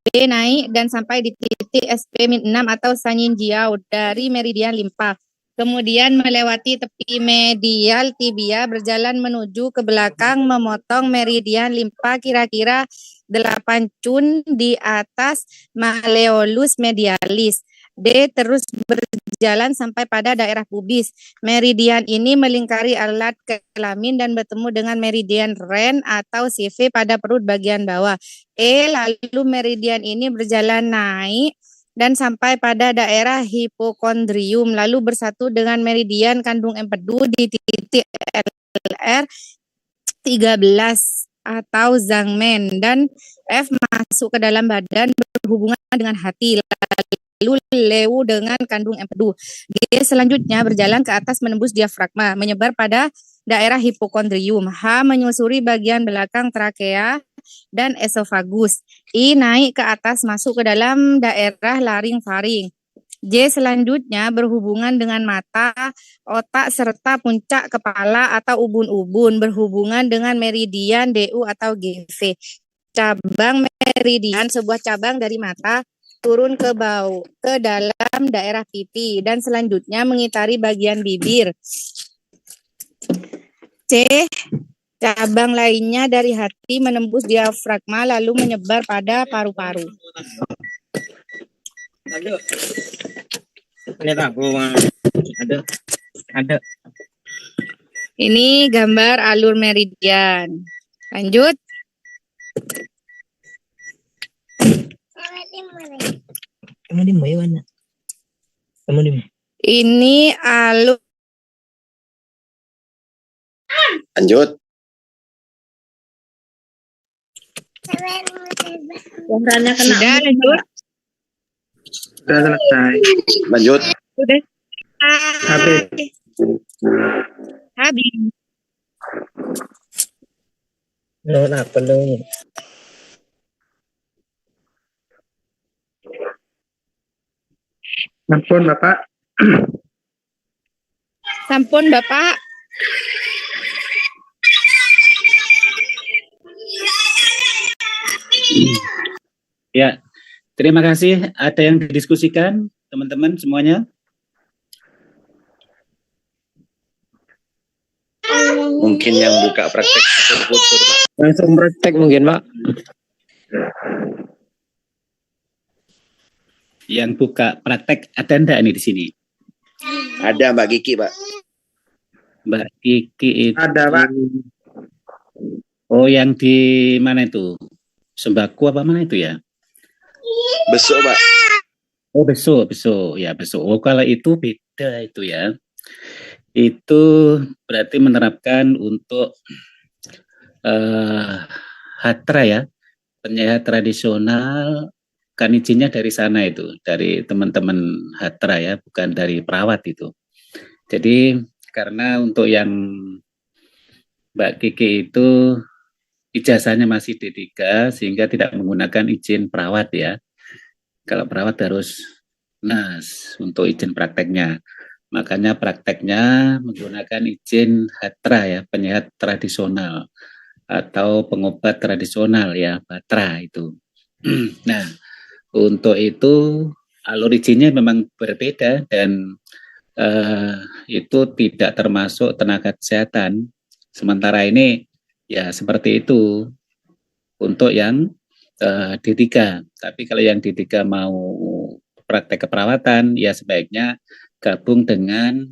B naik dan sampai di titik SP-6 atau Saninjiao dari meridian limpa. Kemudian melewati tepi medial tibia, berjalan menuju ke belakang, memotong meridian limpa kira-kira 8 cun di atas malleolus medialis. D. Terus berjalan sampai pada daerah pubis. Meridian ini melingkari alat kelamin dan bertemu dengan meridian Ren atau CV pada perut bagian bawah. E. Lalu meridian ini berjalan naik dan sampai pada daerah hipokondrium, lalu bersatu dengan meridian kandung empedu di titik LR 13 atau Zangmen, dan F masuk ke dalam badan berhubungan dengan hati, lalu leu dengan kandung empedu. G selanjutnya berjalan ke atas menembus diafragma, menyebar pada daerah hipokondrium. H menyusuri bagian belakang trakea dan esofagus. I naik ke atas masuk ke dalam daerah laring-faring. J selanjutnya berhubungan dengan mata, otak, serta puncak kepala atau ubun-ubun, berhubungan dengan meridian DU atau GV. Cabang meridian, sebuah cabang dari mata, turun ke bawah ke dalam daerah pipi dan selanjutnya mengitari bagian bibir. C. Cabang lainnya dari hati menembus diafragma lalu menyebar pada paru-paru. Ini gambar alur meridian. Lanjut. Ini alur.
Lanjut.
Sudah, lanjut.
Sudah selesai.
Lanjut.
Sudah.
Habis.
Habis.
Ampun Bapak.
Sampun Bapak.
Ya, terima kasih. Ada yang didiskusikan, teman-teman semuanya?
Mungkin yang buka praktek kultur, Pak.
Langsung praktek mungkin, Pak.
Yang buka praktek ada enggak nih di sini?
Ada Mbak Kiki, Pak.
Mbak Kiki itu.
Ada Pak.
Oh, yang di mana itu? Sembako apa mana itu ya?
Besok, Pak.
Oh, besok. Ya, besok. Oh, kalau itu beda itu ya. itu berarti menerapkan untuk hatra ya, penyehat tradisional, kan izinnya dari sana itu, dari teman-teman hatra ya, bukan dari perawat itu. Jadi karena untuk yang Mbak Kiki itu ijazahnya masih D3 sehingga tidak menggunakan izin perawat ya. Kalau perawat harus nas untuk izin prakteknya. Makanya prakteknya menggunakan izin hatra ya, penyehat tradisional atau pengobat tradisional ya, Batra itu. Nah, untuk itu alur izinnya memang berbeda dan itu tidak termasuk tenaga kesehatan. Sementara ini ya seperti itu untuk yang D3. Tapi kalau yang D3 mau praktek keperawatan ya sebaiknya gabung dengan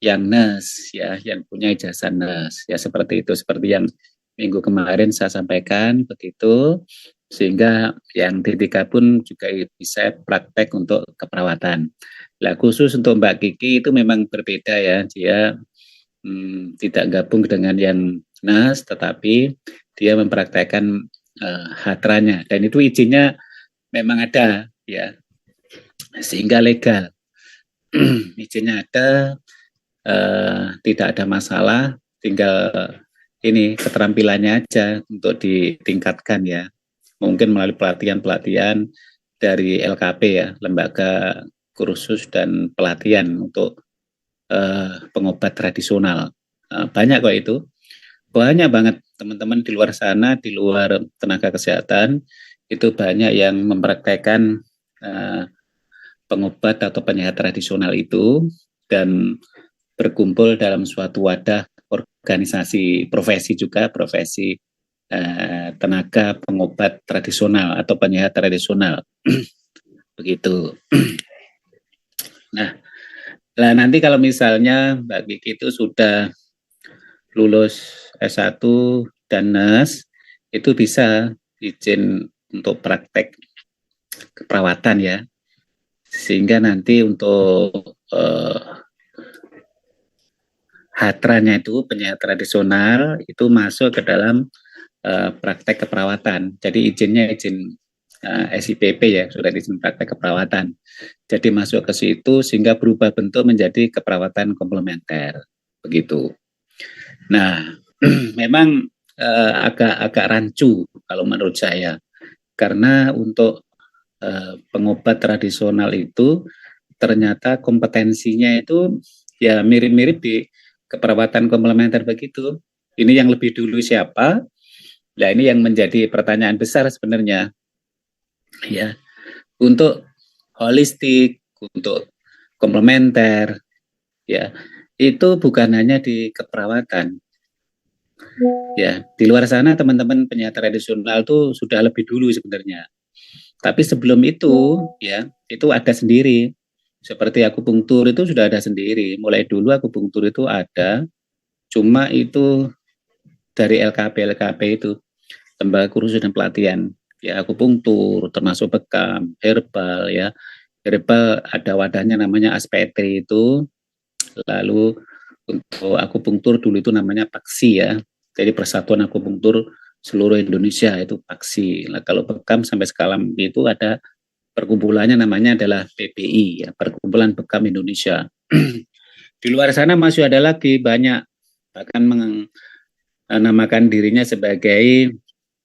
yang nurse ya, yang punya ijazah nurse ya, seperti itu, seperti yang minggu kemarin saya sampaikan begitu, sehingga yang D3 pun juga bisa praktek untuk keperawatan. Nah, khusus untuk Mbak Kiki itu memang berbeda ya, dia tidak gabung dengan yang nurse, tetapi dia mempraktekkan hatranya, dan itu izinnya memang ada ya, sehingga legal. Izinnya ada, tidak ada masalah, tinggal ini keterampilannya aja untuk ditingkatkan ya, mungkin melalui pelatihan-pelatihan dari LKP ya, lembaga kursus dan pelatihan untuk pengobat tradisional. Banyak kok itu, banyak banget teman-teman di luar sana, di luar tenaga kesehatan itu banyak yang mempraktekkan pengobat atau penyehat tradisional itu dan berkumpul dalam suatu wadah organisasi profesi juga, profesi tenaga pengobat tradisional atau penyehat tradisional. Begitu. Nah, nanti kalau misalnya Mbak Kiki itu sudah lulus S1 dan NES, itu bisa izin untuk praktek keperawatan ya, sehingga nanti untuk hatranya itu penyehat tradisional itu masuk ke dalam praktek keperawatan. Jadi izinnya izin SIPP ya, sudah izin praktek keperawatan. Jadi masuk ke situ sehingga berubah bentuk menjadi keperawatan komplementer. Begitu. Nah, memang agak rancu kalau menurut saya, karena untuk pengobat tradisional itu ternyata kompetensinya itu ya mirip-mirip di keperawatan komplementer begitu. Ini yang lebih dulu siapa? Nah, ini yang menjadi pertanyaan besar sebenarnya. Ya, untuk holistik, untuk komplementer, ya itu bukan hanya di keperawatan. Ya, di luar sana teman-teman penyehat tradisional tuh sudah lebih dulu sebenarnya. Tapi sebelum itu, ya itu ada sendiri. Seperti akupunktur itu sudah ada sendiri. Mulai dulu akupunktur itu ada, cuma itu dari LKP itu, lembaga kursus dan pelatihan. Ya, akupunktur termasuk bekam, herbal ya. Herbal ada wadahnya namanya ASPT itu. Lalu untuk akupunktur dulu itu namanya PAKSI ya. Jadi Persatuan Akupunktur Seluruh Indonesia itu PAKSI. Nah, kalau bekam sampai sekarang itu ada perkumpulannya namanya adalah PBI ya, Perkumpulan Bekam Indonesia. Di luar sana masih ada lagi banyak, bahkan menamakan dirinya sebagai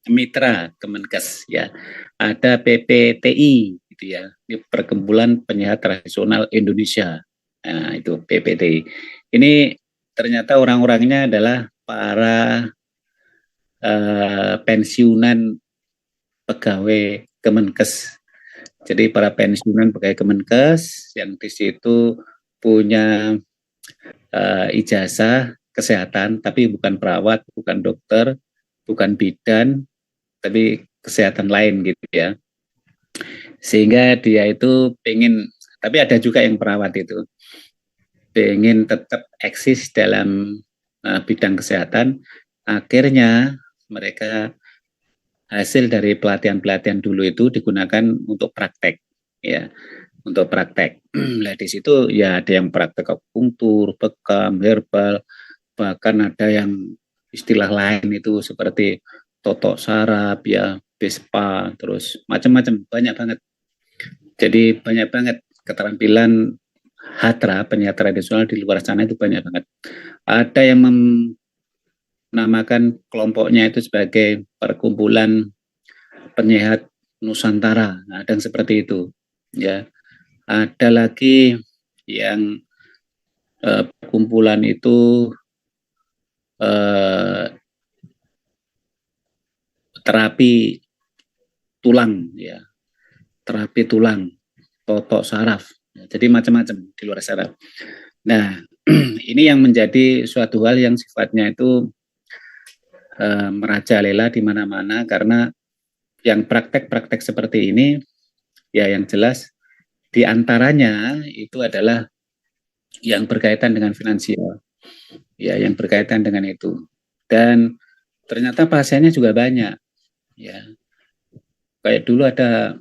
mitra Kemenkes ya. Ada PPTI gitu ya, ini Perkumpulan Penyehat Tradisional Indonesia. Nah, itu PPTI. Ini ternyata orang-orangnya adalah para pensiunan pegawai Kemenkes. Jadi para pensiunan pegawai Kemenkes yang di situ punya ijazah kesehatan, tapi bukan perawat, bukan dokter, bukan bidan, tapi kesehatan lain gitu ya. Sehingga dia itu pengen, tapi ada juga yang perawat itu, pengen tetap eksis dalam bidang kesehatan. Akhirnya mereka hasil dari pelatihan-pelatihan dulu itu digunakan untuk praktek ya, untuk praktek. Nah, di situ ya ada yang praktek akupunktur, bekam, herbal, bahkan ada yang istilah lain itu seperti totok saraf, ya, Vespa, terus macam-macam, banyak banget. Jadi banyak banget keterampilan hatra, penyiar tradisional di luar sana itu banyak banget. Ada yang menamakan kelompoknya itu sebagai perkumpulan penyiar Nusantara, nah, ada yang seperti itu, ya. Ada lagi yang kumpulan itu terapi tulang, ya, terapi tulang, totok saraf, ya, jadi macam-macam di luar sana. Nah, ini yang menjadi suatu hal yang sifatnya itu merajalela di mana-mana, karena yang praktek-praktek seperti ini, ya yang jelas di antaranya itu adalah yang berkaitan dengan finansial, ya, yang berkaitan dengan itu. Dan ternyata pasiennya juga banyak, ya. Kayak dulu ada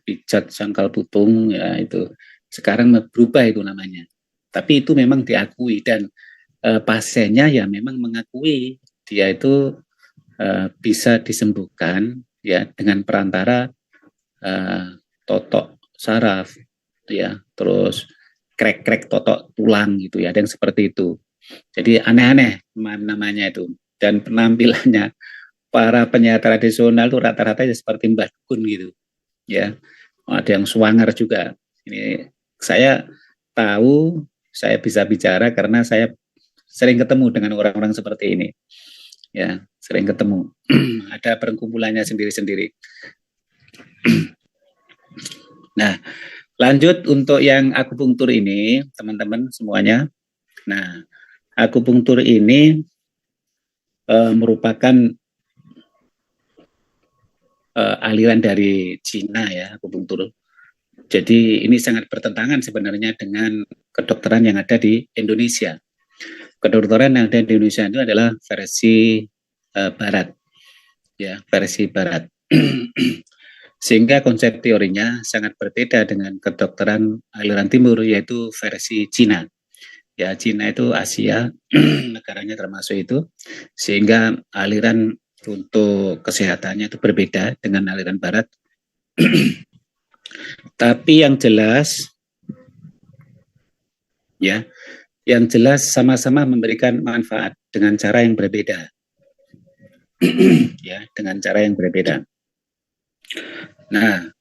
pijat sangkal putung, ya, itu sekarang berubah itu namanya. Tapi itu memang diakui, dan pasiennya ya memang mengakui dia itu bisa disembuhkan, ya, dengan perantara totok saraf, ya, terus krek-krek totok tulang gitu, ya, ada yang seperti itu. Jadi aneh-aneh namanya itu, dan penampilannya para penyiar tradisional itu rata-rata ya seperti Mbah Dukun gitu, ya. Ada yang swanger juga. Ini saya tahu, saya bisa bicara karena saya sering ketemu dengan orang-orang seperti ini, ya, sering ketemu. Ada perkumpulannya sendiri-sendiri. Nah, lanjut untuk yang akupunktur ini, teman-teman semuanya. Nah, akupunktur ini merupakan aliran dari Cina, ya, akupunktur. Jadi ini sangat bertentangan sebenarnya dengan kedokteran yang ada di Indonesia. Kedokteran yang ada di Indonesia itu adalah versi Barat, ya, versi Barat. Sehingga konsep teorinya sangat berbeda dengan kedokteran aliran timur, yaitu versi Cina. Ya, Cina itu Asia, negaranya termasuk itu, sehingga aliran untuk kesehatannya itu berbeda dengan aliran Barat. Tapi yang jelas, ya, yang jelas sama-sama memberikan manfaat dengan cara yang berbeda. Ya, dengan cara yang berbeda. Nah,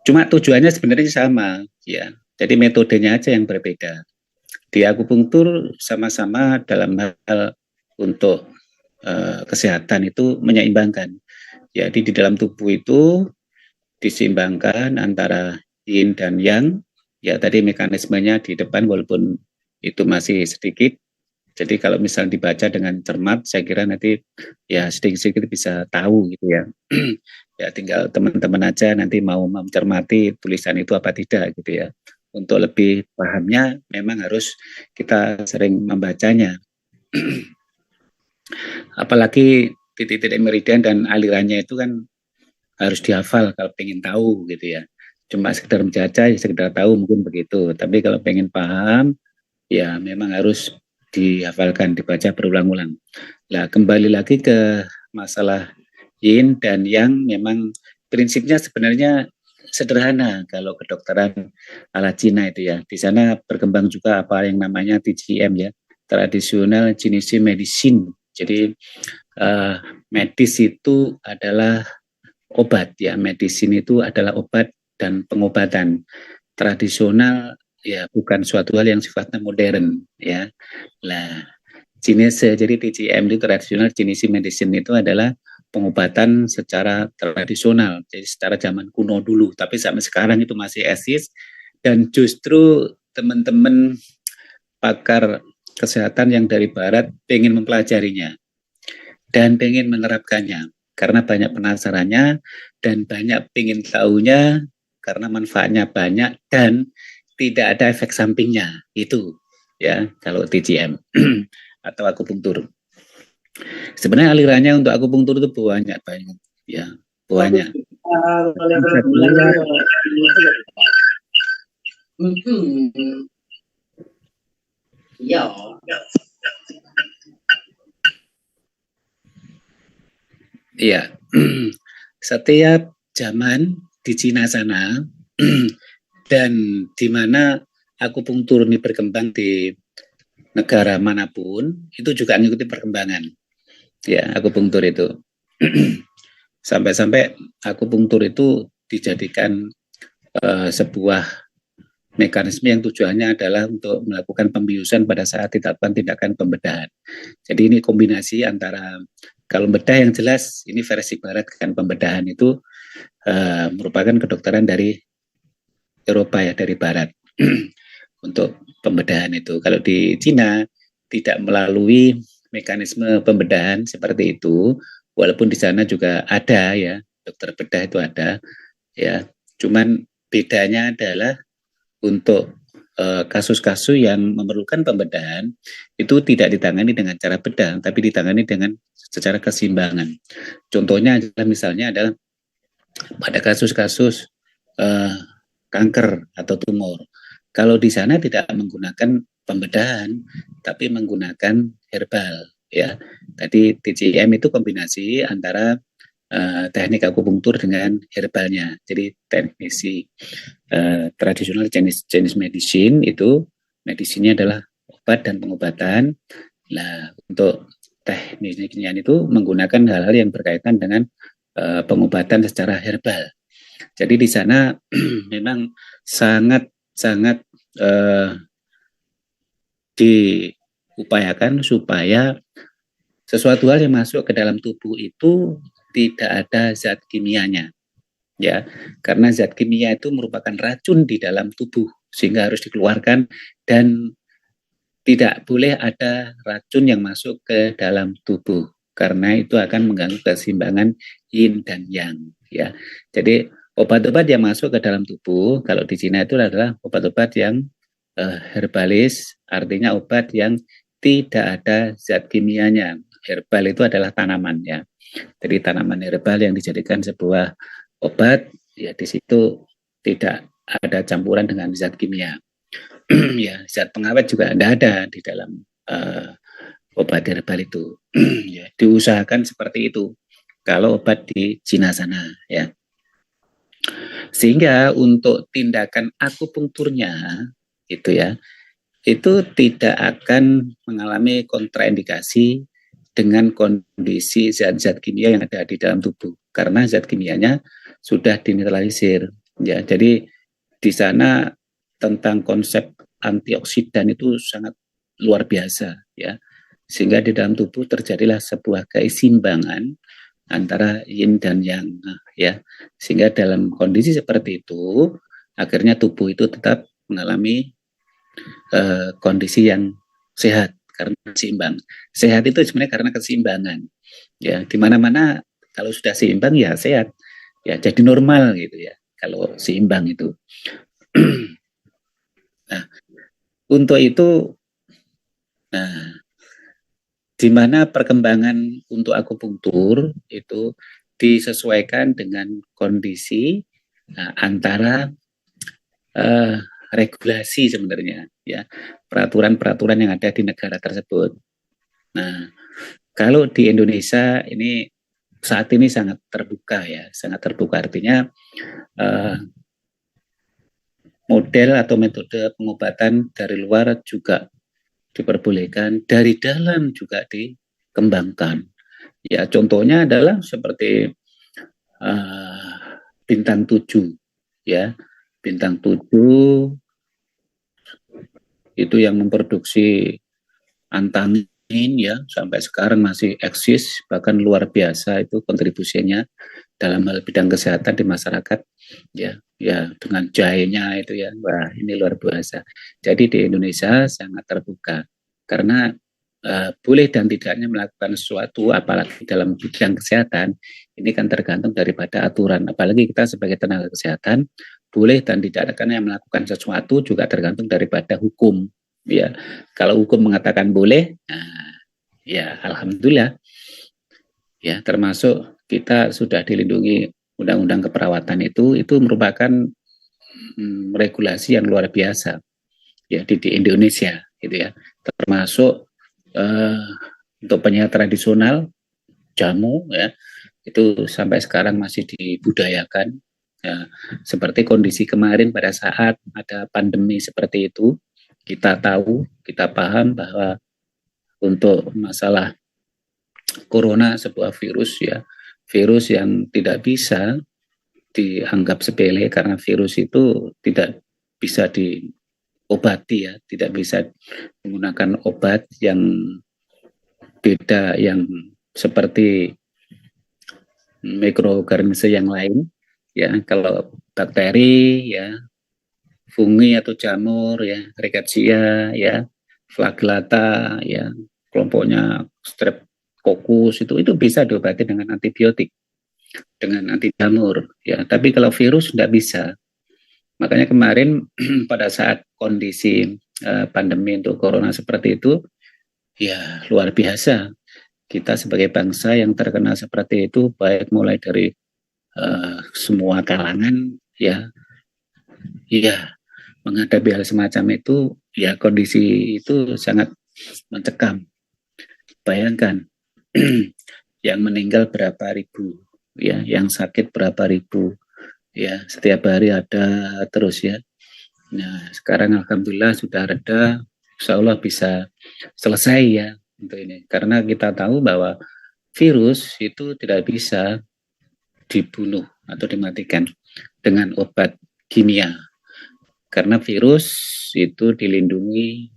cuma tujuannya sebenarnya sama, ya. Jadi metodenya aja yang berbeda. Di akupunktur sama-sama dalam hal untuk kesehatan itu menyeimbangkan. Jadi di dalam tubuh itu diseimbangkan antara yin dan yang. Ya, tadi mekanismenya di depan walaupun itu masih sedikit. Jadi kalau misalnya dibaca dengan cermat, saya kira nanti ya sedikit-sedikit bisa tahu gitu, ya. Ya tinggal teman-teman aja nanti mau mencermati tulisan itu apa tidak gitu, ya. Untuk lebih pahamnya memang harus kita sering membacanya. Apalagi titik-titik meridian dan alirannya itu kan harus dihafal kalau pengen tahu gitu, ya. Cuma sekedar menjajah, sekedar tahu mungkin begitu. Tapi kalau pengen paham, ya memang harus dihafalkan, dibaca berulang-ulang. Nah, kembali lagi ke masalah yin dan yang, memang prinsipnya sebenarnya sederhana kalau kedokteran ala Cina itu, ya. Di sana berkembang juga apa yang namanya TCM, ya, tradisional Chinese medicine. Jadi medis itu adalah obat, ya. Medicine itu adalah obat dan pengobatan. Tradisional, ya, bukan suatu hal yang sifatnya modern, ya. Nah, Chinese, jadi TCM itu tradisional Chinese medicine itu adalah pengobatan secara tradisional, jadi secara zaman kuno dulu, tapi sampai sekarang itu masih eksis, dan justru teman-teman pakar kesehatan yang dari Barat pengen mempelajarinya dan pengen menerapkannya karena banyak penasarannya dan banyak pengen tahunya karena manfaatnya banyak dan tidak ada efek sampingnya itu, ya, kalau TCM atau akupunktur. Sebenarnya alirannya untuk akupunktur itu banyak, ya. banyak.
Ya.
Iya, setiap zaman di Cina sana dan di mana akupunktur ini berkembang di negara manapun, itu juga mengikuti perkembangan. Ya, akupunktur itu. Sampai-sampai akupunktur itu dijadikan sebuah mekanisme yang tujuannya adalah untuk melakukan pembiusan pada saat dilakukan tindakan pembedahan. Jadi ini kombinasi antara, kalau bedah yang jelas ini versi barat kan, pembedahan itu merupakan kedokteran dari Eropa ya, dari barat untuk pembedahan itu. Kalau di Cina tidak melalui mekanisme pembedahan seperti itu, walaupun di sana juga ada ya, dokter bedah itu ada ya, cuman bedanya adalah untuk kasus-kasus yang memerlukan pembedahan itu tidak ditangani dengan cara bedah, tapi ditangani dengan secara keseimbangan. Contohnya adalah misalnya adalah pada kasus-kasus kanker atau tumor. Kalau di sana tidak menggunakan pembedahan, tapi menggunakan herbal. Ya, tadi TCM itu kombinasi antara teknik akupunktur dengan herbalnya. Jadi teknisi tradisional Chinese medicine itu medisinya adalah obat dan pengobatan. Nah, untuk tekniknya itu menggunakan hal-hal yang berkaitan dengan pengobatan secara herbal. Jadi di sana memang sangat diupayakan supaya sesuatu hal yang masuk ke dalam tubuh itu tidak ada zat kimianya, ya, karena zat kimia itu merupakan racun di dalam tubuh sehingga harus dikeluarkan dan tidak boleh ada racun yang masuk ke dalam tubuh karena itu akan mengganggu keseimbangan yin dan yang, ya. Jadi obat-obat yang masuk ke dalam tubuh kalau di Cina itu adalah obat-obat yang herbalis, artinya obat yang tidak ada zat kimianya. Herbal itu adalah tanaman ya. Jadi tanaman herbal yang dijadikan sebuah obat, ya di situ tidak ada campuran dengan zat kimia. Ya, zat pengawet juga tidak ada di dalam obat herbal itu. Ya, diusahakan seperti itu kalau obat di Cina sana ya. Sehingga untuk tindakan akupunkturnya itu ya, itu tidak akan mengalami kontraindikasi dengan kondisi zat-zat kimia yang ada di dalam tubuh karena zat kimianya sudah dinetralisir ya. Jadi di sana tentang konsep antioksidan itu sangat luar biasa ya, sehingga di dalam tubuh terjadilah sebuah keseimbangan antara yin dan yang ya, sehingga dalam kondisi seperti itu akhirnya tubuh itu tetap mengalami kondisi yang sehat karena seimbang. Sehat itu sebenarnya karena keseimbangan. Ya, di mana-mana kalau sudah seimbang ya sehat. Ya, jadi normal gitu ya. Kalau seimbang itu. Nah, untuk itu di mana perkembangan untuk akupunktur itu disesuaikan dengan kondisi antara regulasi sebenarnya ya, peraturan-peraturan yang ada di negara tersebut. Nah, kalau di Indonesia ini saat ini sangat terbuka ya, sangat terbuka artinya model atau metode pengobatan dari luar juga diperbolehkan, dari dalam juga dikembangkan. Ya, contohnya adalah seperti bintang 7 ya. Bintang 7 itu yang memproduksi antamin ya, sampai sekarang masih eksis, bahkan luar biasa itu kontribusinya dalam hal bidang kesehatan di masyarakat ya, ya dengan jahenya itu ya, wah ini luar biasa. Jadi di Indonesia sangat terbuka karena boleh dan tidaknya melakukan sesuatu apalagi dalam bidang kesehatan ini kan tergantung daripada aturan, apalagi kita sebagai tenaga kesehatan boleh dan tidaknya melakukan sesuatu juga tergantung daripada hukum ya. Kalau hukum mengatakan boleh, nah, ya alhamdulillah ya, termasuk kita sudah dilindungi undang-undang keperawatan itu merupakan regulasi yang luar biasa ya di Indonesia gitu ya, termasuk untuk penyiar tradisional jamu ya, itu sampai sekarang masih dibudayakan ya. Seperti kondisi kemarin pada saat ada pandemi seperti itu, kita tahu, kita paham bahwa untuk masalah corona, sebuah virus ya, virus yang tidak bisa dianggap sepele karena virus itu tidak bisa diobati ya, tidak bisa menggunakan obat yang beda, yang seperti mikroorganisme yang lain ya. Kalau bakteri ya, fungi atau jamur ya, rickettsia ya, flagellata ya, kelompoknya streptococcus itu bisa diobati dengan antibiotik, dengan anti jamur ya. Tapi kalau virus tidak bisa. Makanya kemarin pada saat kondisi pandemi untuk corona seperti itu ya, luar biasa kita sebagai bangsa yang terkena seperti itu, baik mulai dari semua kalangan ya menghadapi hal semacam itu ya, kondisi itu sangat mencekam. Bayangkan yang meninggal berapa ribu ya, yang sakit berapa ribu ya, setiap hari ada terus ya. Nah, sekarang alhamdulillah sudah reda, insya Allah bisa selesai ya untuk ini. Karena kita tahu bahwa virus itu tidak bisa dibunuh atau dimatikan dengan obat kimia. Karena virus itu dilindungi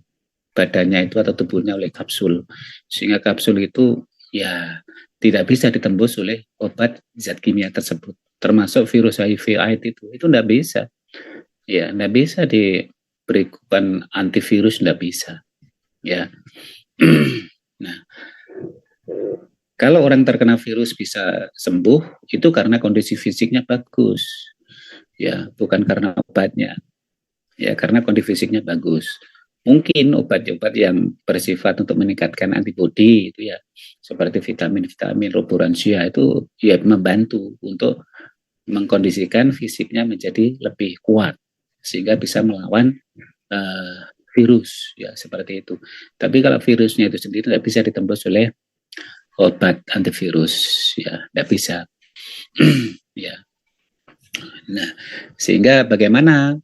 badannya itu atau tubuhnya oleh kapsul. Sehingga kapsul itu ya tidak bisa ditembus oleh obat zat kimia tersebut. Termasuk virus HIV/AIDS itu tidak bisa. Ya, tidak bisa diberikan antivirus, tidak bisa. Ya. Nah, kalau orang terkena virus bisa sembuh, itu karena kondisi fisiknya bagus. Ya, bukan karena obatnya. Ya, karena kondisi fisiknya bagus. Mungkin obat-obat yang bersifat untuk meningkatkan antibodi itu ya, seperti vitamin-vitamin roburansia itu ya membantu untuk mengkondisikan fisiknya menjadi lebih kuat sehingga bisa melawan virus ya, seperti itu. Tapi kalau virusnya itu sendiri tidak bisa ditembus oleh obat antivirus ya, tidak bisa. Ya. Nah, sehingga bagaimana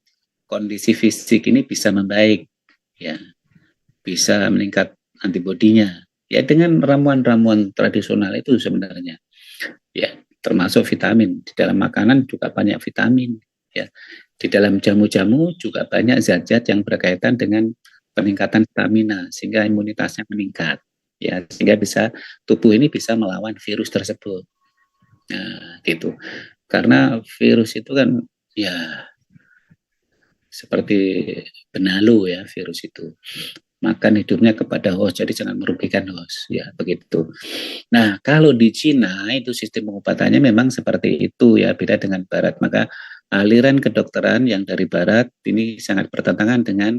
kondisi fisik ini bisa membaik ya, bisa meningkat antibodinya ya dengan ramuan-ramuan tradisional itu sebenarnya ya, termasuk vitamin. Di dalam makanan juga banyak vitamin ya, di dalam jamu-jamu juga banyak zat-zat yang berkaitan dengan peningkatan stamina sehingga imunitasnya meningkat ya, sehingga bisa tubuh ini bisa melawan virus tersebut. Nah, gitu. Karena virus itu kan ya seperti benalu ya, virus itu makan hidupnya kepada host, jadi jangan merugikan host ya, begitu. Nah, kalau di Cina itu sistem pengobatannya memang seperti itu ya, beda dengan Barat. Maka aliran kedokteran yang dari Barat ini sangat bertentangan dengan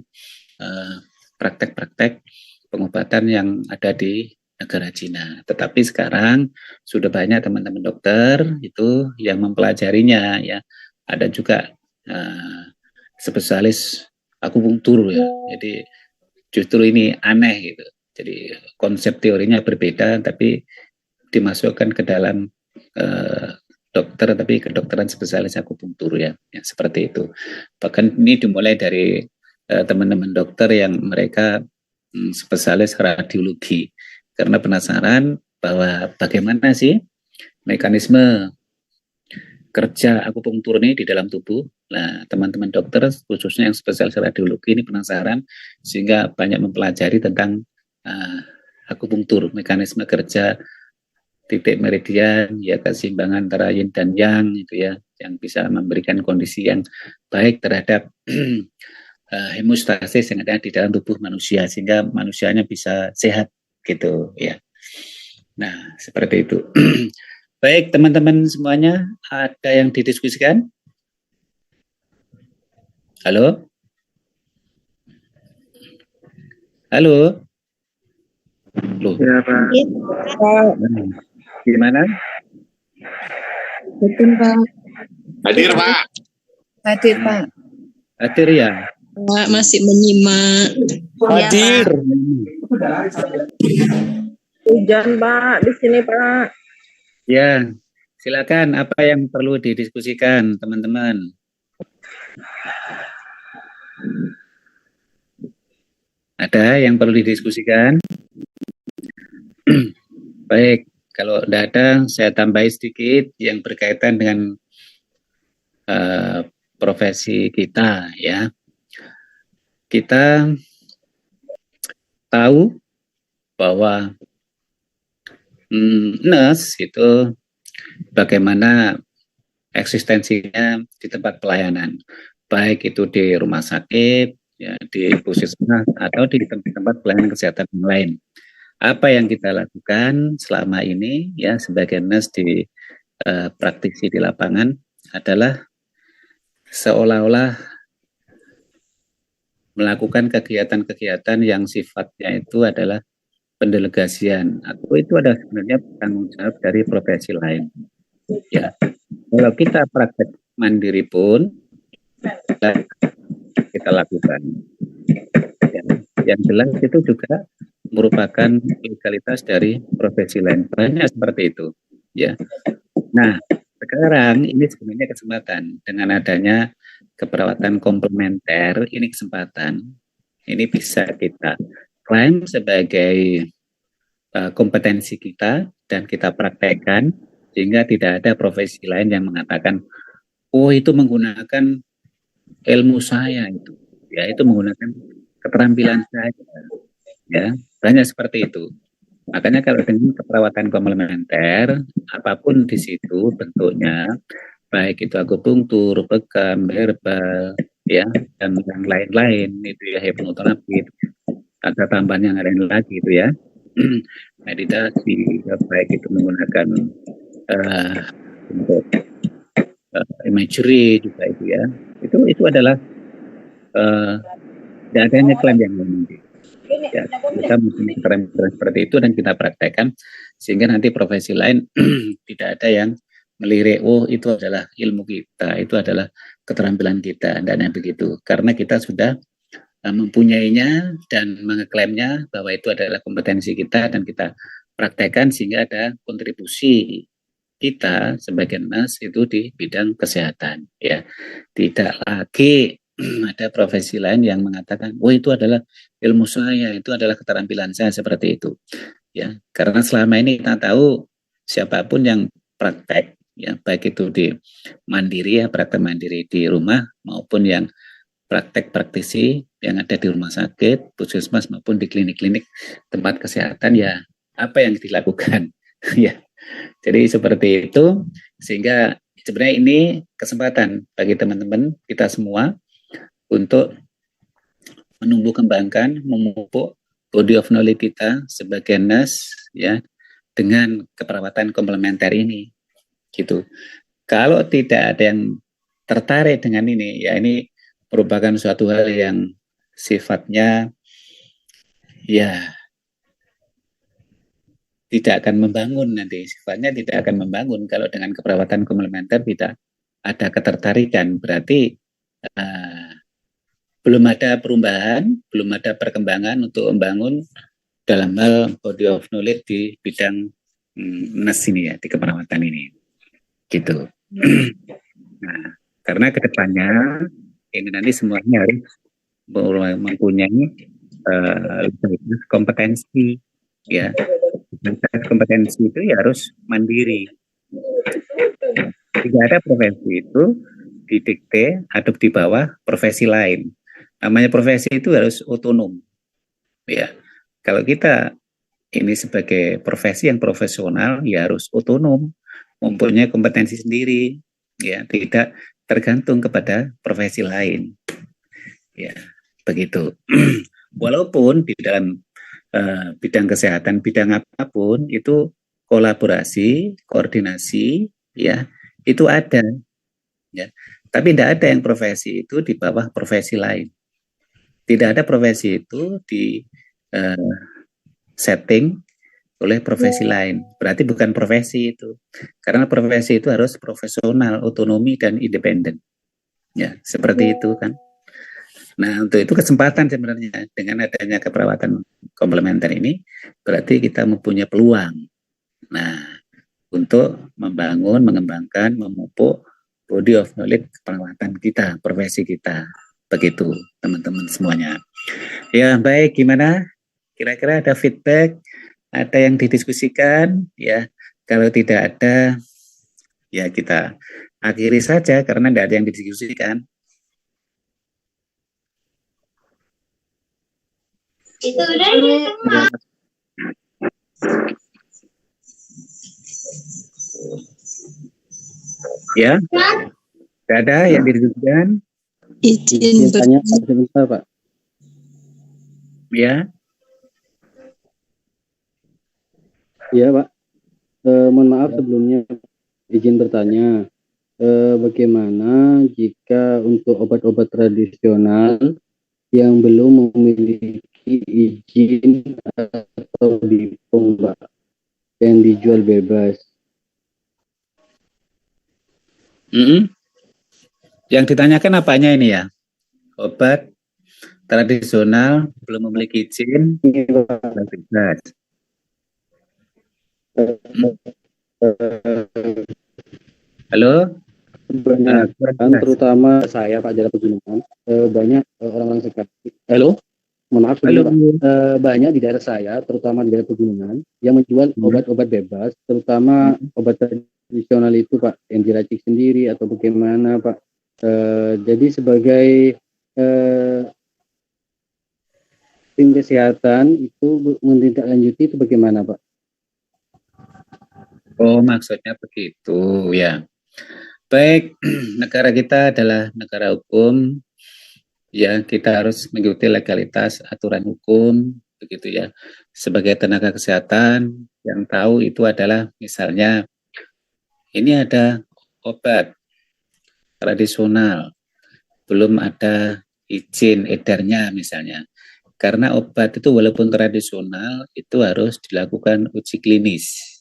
praktek-praktek pengobatan yang ada di negara Cina. Tetapi sekarang sudah banyak teman-teman dokter itu yang mempelajarinya ya. Ada juga spesialis akupunktur ya. Jadi justru ini aneh gitu. Jadi konsep teorinya berbeda tapi dimasukkan ke dalam dokter, tapi kedokteran spesialis akupunktur ya, seperti itu. Bahkan ini dimulai dari teman-teman dokter yang mereka spesialis radiologi karena penasaran bahwa bagaimana sih mekanisme kerja akupunktur ini di dalam tubuh. Nah, teman-teman dokter khususnya yang spesialis radiologi ini penasaran sehingga banyak mempelajari tentang akupunktur, mekanisme kerja titik meridian ya, keseimbangan antara yin dan yang itu ya, yang bisa memberikan kondisi yang baik terhadap hemostasis yang ada di dalam tubuh manusia sehingga manusianya bisa sehat gitu ya. Nah, seperti itu. Baik, teman-teman semuanya, ada yang didiskusikan? Halo? Halo? Loh.
Ya, Pak.
Gimana?
Betul, Pak.
Hadir, Pak.
Hadir, Pak.
Hadir ya.
Pak masih menyimak.
Hadir.
Hujan, Pak, di sini, Pak.
Ya, silakan apa yang perlu didiskusikan, teman-teman. Ada yang perlu didiskusikan? Baik, kalau tidak ada, saya tambahi sedikit yang berkaitan dengan profesi kita, ya. Kita tahu bahwa nurse itu bagaimana eksistensinya di tempat pelayanan, baik itu di rumah sakit, ya, di puskesmas atau di tempat-tempat pelayanan kesehatan yang lain. Apa yang kita lakukan selama ini, ya, sebagai nurse di praktisi di lapangan adalah seolah-olah melakukan kegiatan-kegiatan yang sifatnya itu adalah pendelegasian, atau itu adalah sebenarnya tanggung jawab dari profesi lain. Ya, kalau kita praktek mandiri pun kita lakukan. Ya, yang jelas itu juga merupakan legalitas dari profesi lain. Banyak seperti itu. Ya. Nah, sekarang ini sebenarnya kesempatan dengan adanya keperawatan komplementer, ini kesempatan. Ini bisa kita klaim sebagai kompetensi kita dan kita praktekkan sehingga tidak ada profesi lain yang mengatakan, oh itu menggunakan ilmu saya itu, ya itu menggunakan keterampilan saya, ya banyak seperti itu. Makanya kalau dengan keperawatan komplementer, apapun di situ bentuknya, baik itu akupunktur, bekam, herbal, ya dan yang lain-lain itu ya, hipnoterapi, ada tambahan yang lain lagi itu ya, meditasi, baik itu menggunakan untuk imagery juga itu ya, itu adalah tidak adanya klaim yang lain. Ya, kita mempunyai keterampilan seperti itu dan kita praktekkan sehingga nanti profesi lain tidak ada yang melirik, oh itu adalah ilmu kita, itu adalah keterampilan kita, dan begitu, karena kita sudah mempunyainya dan mengeklaimnya bahwa itu adalah kompetensi kita dan kita praktekkan sehingga ada kontribusi kita sebagai nurse itu di bidang kesehatan, ya. Tidak lagi ada profesi lain yang mengatakan, oh itu adalah ilmu saya, itu adalah keterampilan saya, seperti itu, ya. Karena selama ini kita tahu siapapun yang praktek, ya baik itu di mandiri, ya praktek mandiri di rumah maupun yang praktek praktisi yang ada di rumah sakit, puskesmas maupun di klinik-klinik tempat kesehatan, ya apa yang dilakukan, ya. Jadi seperti itu, sehingga sebenarnya ini kesempatan bagi teman-teman kita semua untuk menumbuh kembangkan, memupuk body of knowledge kita sebagai nurse, ya, dengan keperawatan komplementer ini, gitu. Kalau tidak ada yang tertarik dengan ini, ya ini merupakan suatu hal yang sifatnya, ya, tidak akan membangun nanti, sifatnya tidak akan membangun. Kalau dengan keperawatan komplementer tidak ada ketertarikan, berarti belum ada perubahan, belum ada perkembangan untuk membangun dalam hal body of knowledge di bidang nurse ini, ya, di keperawatan ini, gitu. Nah, karena kedepannya ini nanti semuanya harus mempunyai kompetensi, ya. Kompetensi itu ya harus mandiri. Tidak ada profesi itu didikte atau di bawah profesi lain. Namanya profesi itu harus otonom, ya. Kalau kita ini sebagai profesi yang profesional, ya harus otonom, mempunyai kompetensi sendiri, ya, tidak tergantung kepada profesi lain, ya, begitu. Walaupun di dalam bidang kesehatan, bidang apapun itu kolaborasi, koordinasi, ya, itu ada, ya. Tapi tidak ada yang profesi itu di bawah profesi lain. Tidak ada profesi itu di setting oleh profesi lain. Berarti bukan profesi itu. Karena profesi itu harus profesional, otonomi dan independen. Ya, seperti itu kan. Nah, untuk itu kesempatan sebenarnya dengan adanya keperawatan komplementer ini berarti kita mempunyai peluang. Nah, untuk membangun, mengembangkan, memupuk body of knowledge keperawatan kita, profesi kita. Begitu, teman-teman semuanya. Ya, baik, gimana? Kira-kira ada feedback? Ada yang didiskusikan? Ya, kalau tidak ada, ya kita akhiri saja karena tidak ada yang didiskusikan.
Itu udah.
Ya, tidak ada yang didiskusikan?
Izin tanya sebentar, Pak.
Ya.
Iya, Pak. Mohon maaf sebelumnya izin bertanya. Bagaimana jika untuk obat-obat tradisional yang belum memiliki izin atau BPOM, Pak, yang dijual bebas?
Yang ditanyakan apanya ini ya? Obat tradisional belum memiliki izin bebas. Halo?
Banyak, terutama saya Pak Jalan Pegunungan, banyak orang-orang skeptis. Halo? Mohon maaf,
Halo.
Banyak di daerah saya, terutama di daerah Pegunungan, yang menjual obat-obat bebas, terutama obat tradisional itu Pak, yang diracik sendiri atau bagaimana Pak. Jadi sebagai tim kesehatan itu menindaklanjuti itu bagaimana Pak?
Oh, maksudnya begitu ya. Baik, negara kita adalah negara hukum. Ya, kita harus mengikuti legalitas aturan hukum, begitu ya. Sebagai tenaga kesehatan yang tahu itu adalah misalnya ini ada obat tradisional, belum ada izin edarnya misalnya. Karena obat itu walaupun tradisional itu harus dilakukan uji klinis.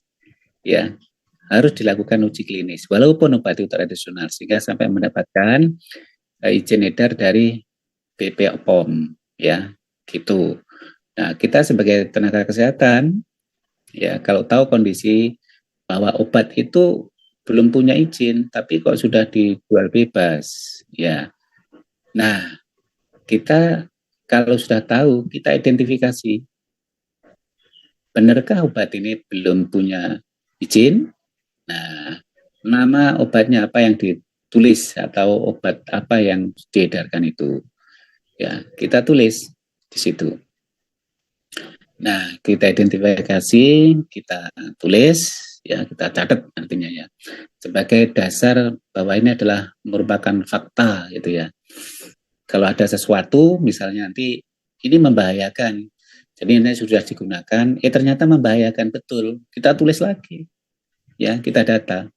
Ya, harus dilakukan uji klinis walaupun obat itu tradisional sehingga sampai mendapatkan izin edar dari BPOM ya, gitu. Nah, kita sebagai tenaga kesehatan ya kalau tahu kondisi bahwa obat itu belum punya izin tapi kok sudah dijual bebas ya. Nah, kita kalau sudah tahu kita identifikasi benarkah obat ini belum punya izin. Nah, nama obatnya apa yang ditulis atau obat apa yang diedarkan itu. Ya, kita tulis di situ. Nah, kita identifikasi, kita tulis, ya kita catat artinya ya. Sebagai dasar bahwa ini adalah merupakan fakta gitu ya. Kalau ada sesuatu misalnya nanti ini membahayakan. Jadi ini sudah digunakan, ternyata membahayakan betul. Kita tulis lagi, ya kita data.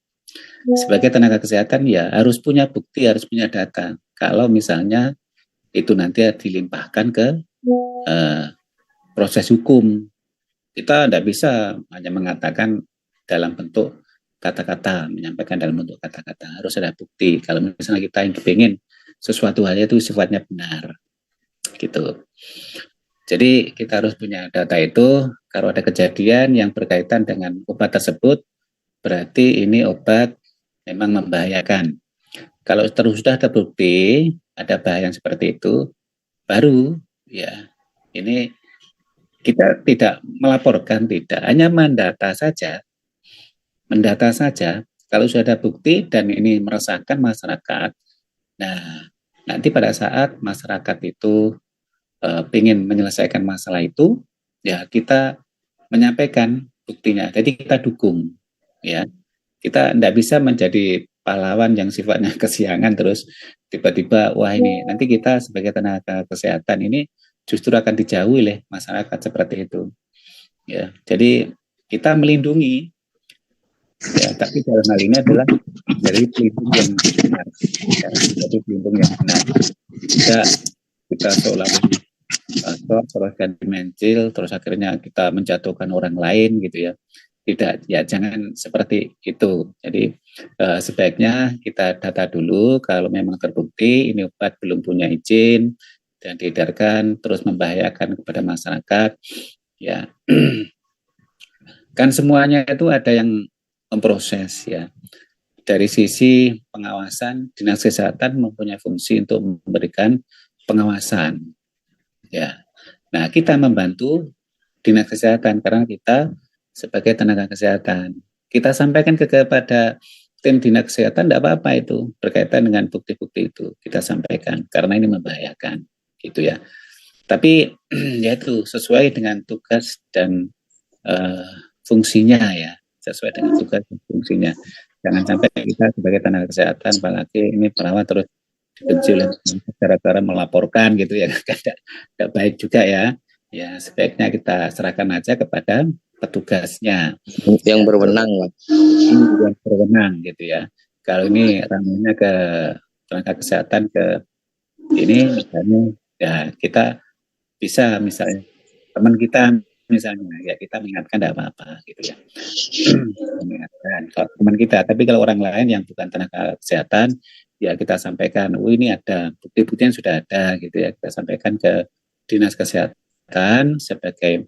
Sebagai tenaga kesehatan ya harus punya bukti, harus punya data. Kalau misalnya itu nanti dilimpahkan ke proses hukum, kita tidak bisa hanya mengatakan dalam bentuk kata-kata, menyampaikan dalam bentuk kata-kata. Harus ada bukti. Kalau misalnya kita ingin sesuatu hal itu sifatnya benar, gitu. Jadi kita harus punya data itu. Kalau ada kejadian yang berkaitan dengan obat tersebut, berarti ini obat memang membahayakan. Kalau terus sudah terbukti ada bahaya yang seperti itu, baru ya ini kita tidak melaporkan, tidak hanya mendata saja. Mendata saja. Kalau sudah ada bukti dan ini meresahkan masyarakat, nah nanti pada saat masyarakat itu ingin menyelesaikan masalah itu, ya kita menyampaikan buktinya. Jadi kita dukung, ya. Kita tidak bisa menjadi pahlawan yang sifatnya kesiangan terus tiba-tiba wah ini nanti kita sebagai tenaga kesehatan ini justru akan dijauhi oleh masyarakat seperti itu. Ya, jadi kita melindungi, ya, tapi dalam hal ini adalah dari pelindung yang benar, ya, jadi pelindung yang benar. Tidak kita seolah terus ganti mencil, terus akhirnya kita menjatuhkan orang lain gitu ya. Tidak, ya jangan seperti itu. Jadi sebaiknya kita data dulu kalau memang terbukti ini obat belum punya izin dan diedarkan terus membahayakan kepada masyarakat, ya kan semuanya itu ada yang memproses ya. Dari sisi pengawasan, Dinas Kesehatan mempunyai fungsi untuk memberikan pengawasan. Ya, nah kita membantu Dinas Kesehatan karena kita sebagai tenaga kesehatan. Kita sampaikan kepada tim Dinas Kesehatan, tidak apa-apa itu berkaitan dengan bukti-bukti itu kita sampaikan karena ini membahayakan, gitu ya. Tapi ya itu sesuai dengan tugas dan fungsinya ya, sesuai dengan tugas dan fungsinya. Jangan sampai kita sebagai tenaga kesehatan, apalagi ini perawat terus dibenci oleh cara-cara melaporkan gitu ya, tidak baik juga ya. Ya sebaiknya kita serahkan aja kepada petugasnya
yang berwenang, Pak.
Yang berwenang gitu ya. Kalau ini ranahnya ke tenaga kesehatan ke ini misalnya ya kita bisa misalnya teman kita misalnya ya kita mengingatkan tidak apa-apa gitu ya. Mengingatkan kalau teman kita, tapi kalau orang lain yang bukan tenaga kesehatan ya kita sampaikan, ini ada bukti-bukti yang sudah ada gitu ya, kita sampaikan ke Dinas Kesehatan sebagai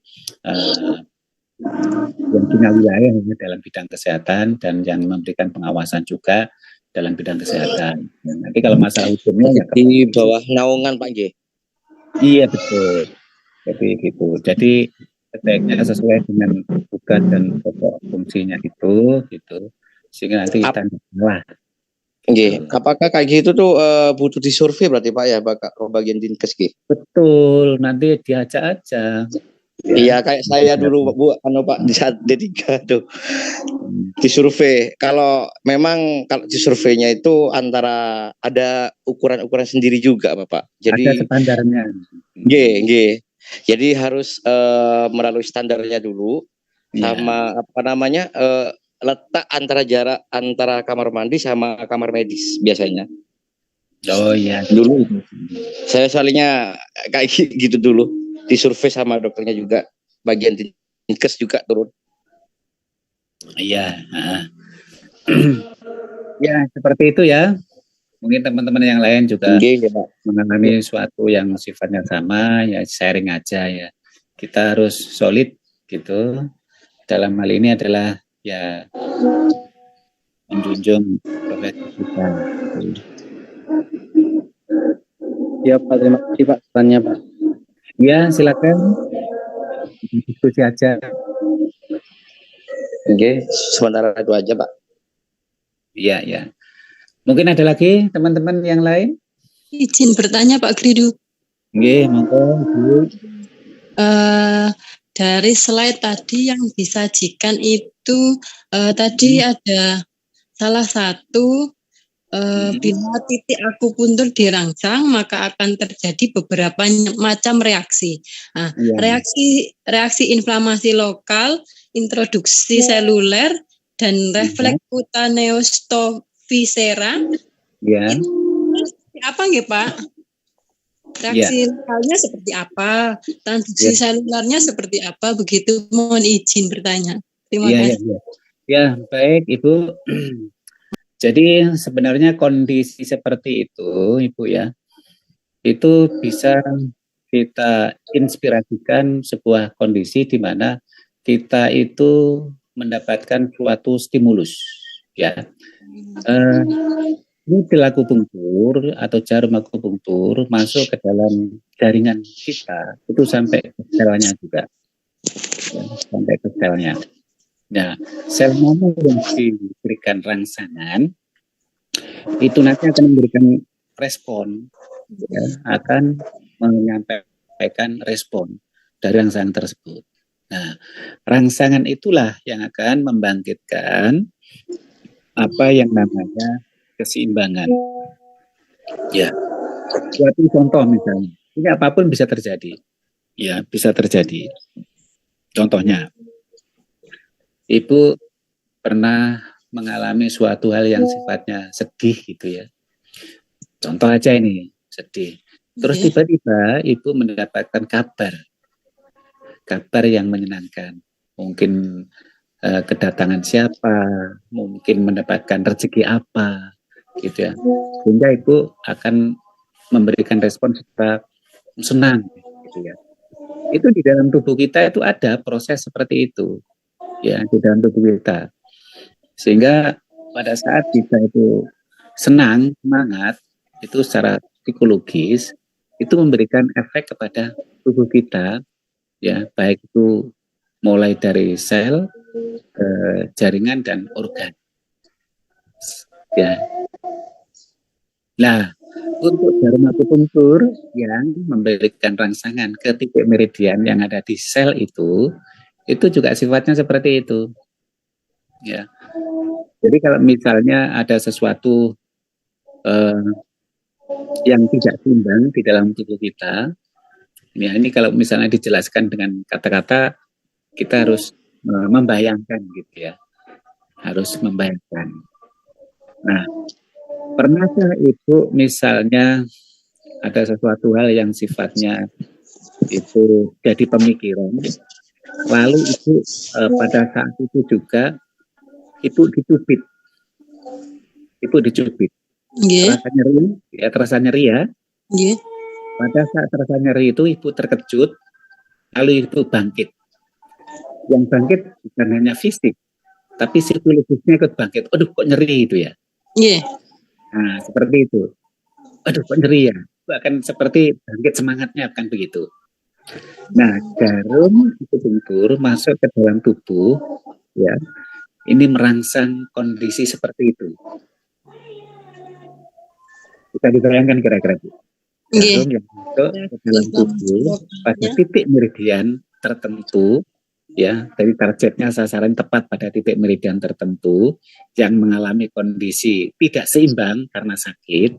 yang punya wilayah dalam bidang kesehatan dan yang memberikan pengawasan juga dalam bidang kesehatan. Nanti kalau masalah hukumnya
di bawah naungan Pak G.
Iya betul. Jadi gitu. Jadi sebaiknya sesuai dengan tugas dan pokok fungsinya itu, gitu. Sehingga nanti kita salah.
Nggih, apakah kayak gitu tuh butuh disurvei berarti Pak ya, bagian Dinkes G?
Betul, nanti diajak aja.
Iya, kayak saya dulu Bu, Pak di saat D3 tuh disurvei. Kalau memang kalau disurveinya itu antara ada ukuran-ukuran sendiri juga Bapak. Jadi
ada standarnya.
Nggih. Jadi harus melalui standarnya dulu sama apa namanya letak antara jarak antara kamar mandi sama kamar medis biasanya.
Oh iya.
Dulu saya soalnya kayak gitu dulu disurvei sama dokternya juga, bagian Dinkes juga turun.
Iya. Ya seperti itu ya. Mungkin teman-teman yang lain juga mengalami suatu yang sifatnya sama, ya sharing aja ya. Kita harus solid gitu. Dalam hal ini adalah ya menjunjung profesi kita.
Ya Pak, terima kasih Pak pesannya Pak.
Ya silakan diskusi aja.
Oke, sementara itu aja Pak.
Iya ya. Mungkin ada lagi teman-teman yang lain?
Izin bertanya Pak Gridu.
Nggih, monggo Bu.
Dari slide tadi yang disajikan itu tadi ada salah satu bila titik akupuntur dirangsang maka akan terjadi beberapa macam reaksi. Nah, reaksi inflamasi lokal, introduksi seluler dan refleks kutaneostovisera.
Ya.
Apa nggih Pak? Reaksi lokalnya seperti apa? Transduksi selulernya seperti apa? Begitu, mohon izin bertanya. Terima kasih.
Ya, baik Ibu. Jadi sebenarnya kondisi seperti itu, Ibu ya, itu bisa kita inspirasikan sebuah kondisi di mana kita itu mendapatkan suatu stimulus, ya. Ini pil akupunktur atau jarum akupunktur masuk ke dalam jaringan kita, itu sampai ke selnya juga, ya, sampai ke selnya. Nah, sel mana yang diberikan rangsangan itu nanti akan memberikan respon, ya, akan menyampaikan respon dari rangsangan tersebut. Nah, rangsangan itulah yang akan membangkitkan apa yang namanya keseimbangan. Ya, suatu contoh misalnya, ini apapun bisa terjadi. Ya, bisa terjadi. Contohnya, Ibu pernah mengalami suatu hal yang sifatnya sedih gitu ya. Contoh aja ini, sedih. Terus
Iya.
tiba-tiba ibu mendapatkan kabar yang menyenangkan. Mungkin kedatangan siapa, mungkin mendapatkan rezeki apa, gitu ya. Sehingga ibu akan memberikan respon secara senang, gitu ya. Itu di dalam tubuh kita itu ada proses seperti itu, ya, di dalam tubuh kita. Sehingga pada saat kita itu senang, semangat, itu secara psikologis itu memberikan efek kepada tubuh kita, ya, baik itu mulai dari sel, jaringan dan organ, ya. Nah, untuk jarum akupunktur yang memberikan rangsangan ke titik meridian yang ada di sel itu juga sifatnya seperti itu, ya. Jadi kalau misalnya ada sesuatu yang tidak seimbang di dalam tubuh kita, ya ini kalau misalnya dijelaskan dengan kata-kata, kita harus membayangkan gitu ya, harus membayangkan. Nah, pernahkah Ibu misalnya ada sesuatu hal yang sifatnya itu jadi pemikiran, lalu itu pada saat itu juga Ibu dicubit,
Yeah.
terasa nyeri ya.
Yeah.
Pada saat terasa nyeri itu Ibu terkejut, lalu Ibu bangkit. Yang bangkit bukan hanya fisik, tapi psikologisnya ikut bangkit. Aduh, kok nyeri itu ya?
Yeah.
Nah, seperti itu. Aduh, kok nyeri ya? Bahkan seperti bangkit semangatnya, kan begitu. Nah, jarum akupunktur masuk ke dalam tubuh, ya. Ini merangsang kondisi seperti itu. Bisa dibayangkan kira-kira, Bu. Jarum yang masuk ke dalam tubuh pada titik meridian tertentu, ya, dari targetnya sasaran tepat pada titik meridian tertentu yang mengalami kondisi tidak seimbang karena sakit,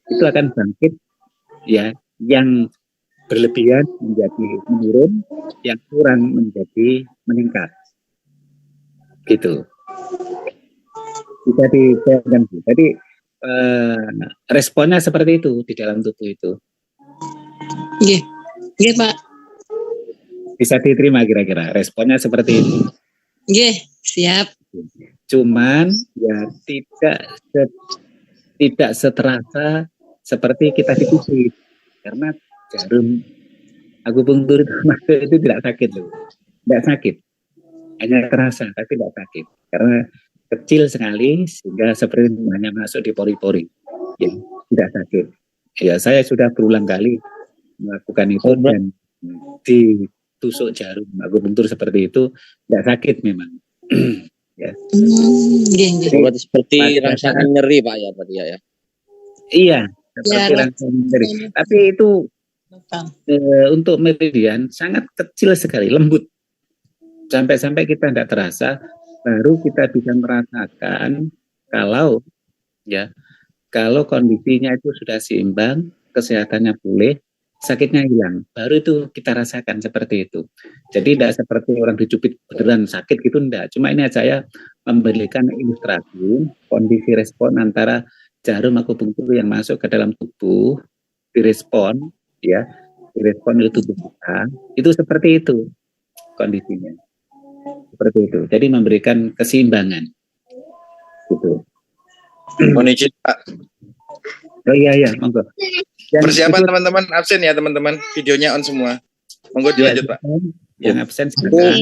itu akan bangkit, ya, yang berlebihan menjadi menurun, yang kurang menjadi meningkat, gitu. Bisa dibayangkan. Jadi responnya seperti itu di dalam tubuh itu.
Iya, iya Pak.
Bisa diterima kira-kira responnya seperti itu.
Iya, siap.
Cuman ya tidak seterasa seperti kita dicubit, karena jarum akupunktur itu masuk itu tidak sakit loh, tidak sakit, hanya terasa tapi tidak sakit karena kecil sekali sehingga seperti hanya masuk di pori-pori, ya, tidak sakit. Ya, saya sudah berulang kali melakukan itu dan ditusuk jarum akupunktur seperti itu tidak sakit memang. Ya.
Berarti seperti rangsangan nyeri Pak ya, berarti ya.
Iya, seperti rangsangan nyeri. Tapi itu untuk meridian sangat kecil sekali, lembut. Sampai-sampai kita tidak terasa, baru kita bisa merasakan kalau kondisinya itu sudah seimbang, kesehatannya pulih, sakitnya hilang, baru itu kita rasakan seperti itu. Jadi tidak seperti orang dicubit beneran sakit gitu, enggak. Cuma ini saya memberikan ilustrasi kondisi respon antara jarum akupunktur yang masuk ke dalam tubuh, direspon oleh tubuh kita, itu seperti itu kondisinya. Seperti itu. Jadi memberikan keseimbangan. Gitu.
Mohon izin Pak.
Oh iya, monggo.
Persiapan teman-teman absen ya teman-teman, videonya on semua. Monggo dilanjut Pak.
Yang absen silakan.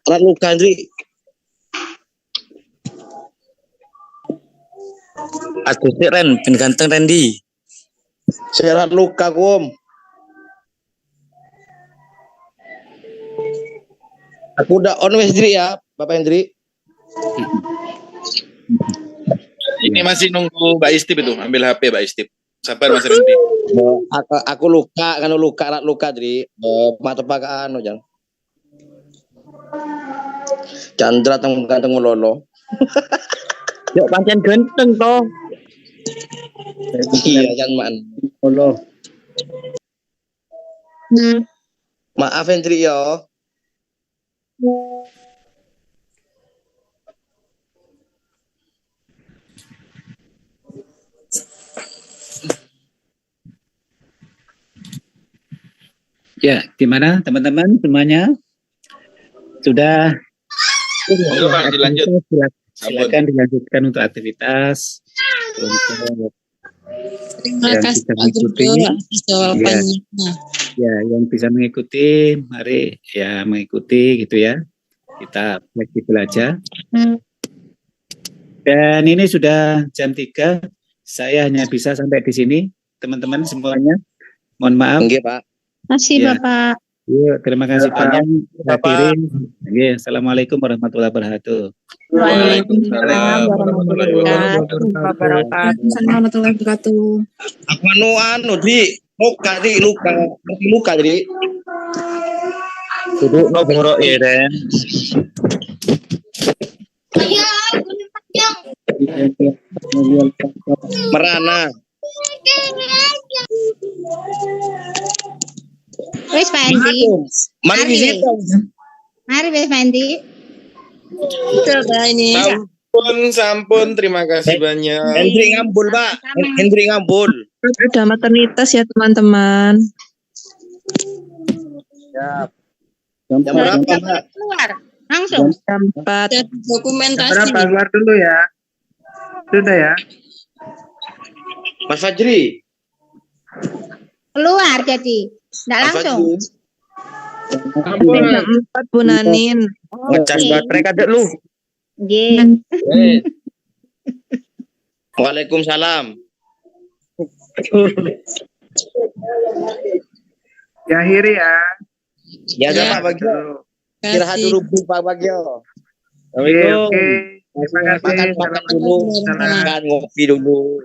Rat luka Andri.
Aku sih Ren, ben ganteng Randy.
Saya rat luka Kum. Aku udah on wes Dri ya, Bapak Hendri.
Ini masih nunggu Mbak Istip itu, ambil HP Mbak Istip. Sabar Mas Randy.
Aku luka, kan rat luka Dri. Mata pakaan jangan. Chandra ganteng lolo.
Yuk pancen ganteng toh.
Iya kan man.
Allah.
Maaf Hendri ya.
Ya, gimana teman-teman semuanya? Sudah?
Monggo Pak, dilanjut.
Silakan dilanjutkan untuk aktivitas. Untuk
Terima
yang
kasih
bisa
Pak
mengikuti,
Gubernur atas jawabannya.
ya, yang bisa mengikuti, mari ya mengikuti gitu ya. Kita fleksibel aja. Dan ini sudah jam 3. Saya hanya bisa sampai di sini, teman-teman semuanya. Mohon maaf.
Nggih, Pak.
Kasih
Ya.
Bapak.
Yuk, terima kasih
Bapak.
banyak. Hadirin. Oke, Assalamualaikum warahmatullahi wabarakatuh.
Waalaikumsalam warahmatullahi wabarakatuh.
Assalamualaikum warahmatullahi wabarakatuh.
Aku anu di luka jadi.
Duduk no ngorok ya, Ren.
Merana.
Wes Pak Endi.
Mari visita.
Mari wes Pak Endi.
Coba ini.
Sampun, terima kasih banyak.
Hendri ngambul, Pak. Hendri ngambul.
Ada maternitas ya teman-teman.
Jam
Jam berapa, Mbak?
Keluar. Langsung.
Jam 4.
Dan dokumentasi.
Berapa keluar dulu ya? Sudah ya?
Mas Fajri.
Keluar jadi. Enggak
Mas
langsung.
Fajri.
Jam 4 Bu Nanin.
Ngecas baterai kadek lu.
Nggih.
Waalaikumsalam.
Diakhiri ya.
Ya, Pak Bagio. Istirahat dulu Bu Pak Bagio.
Oke, oke. Terima kasih.
Makan dulu,
Salam.
makan ngopi dulu.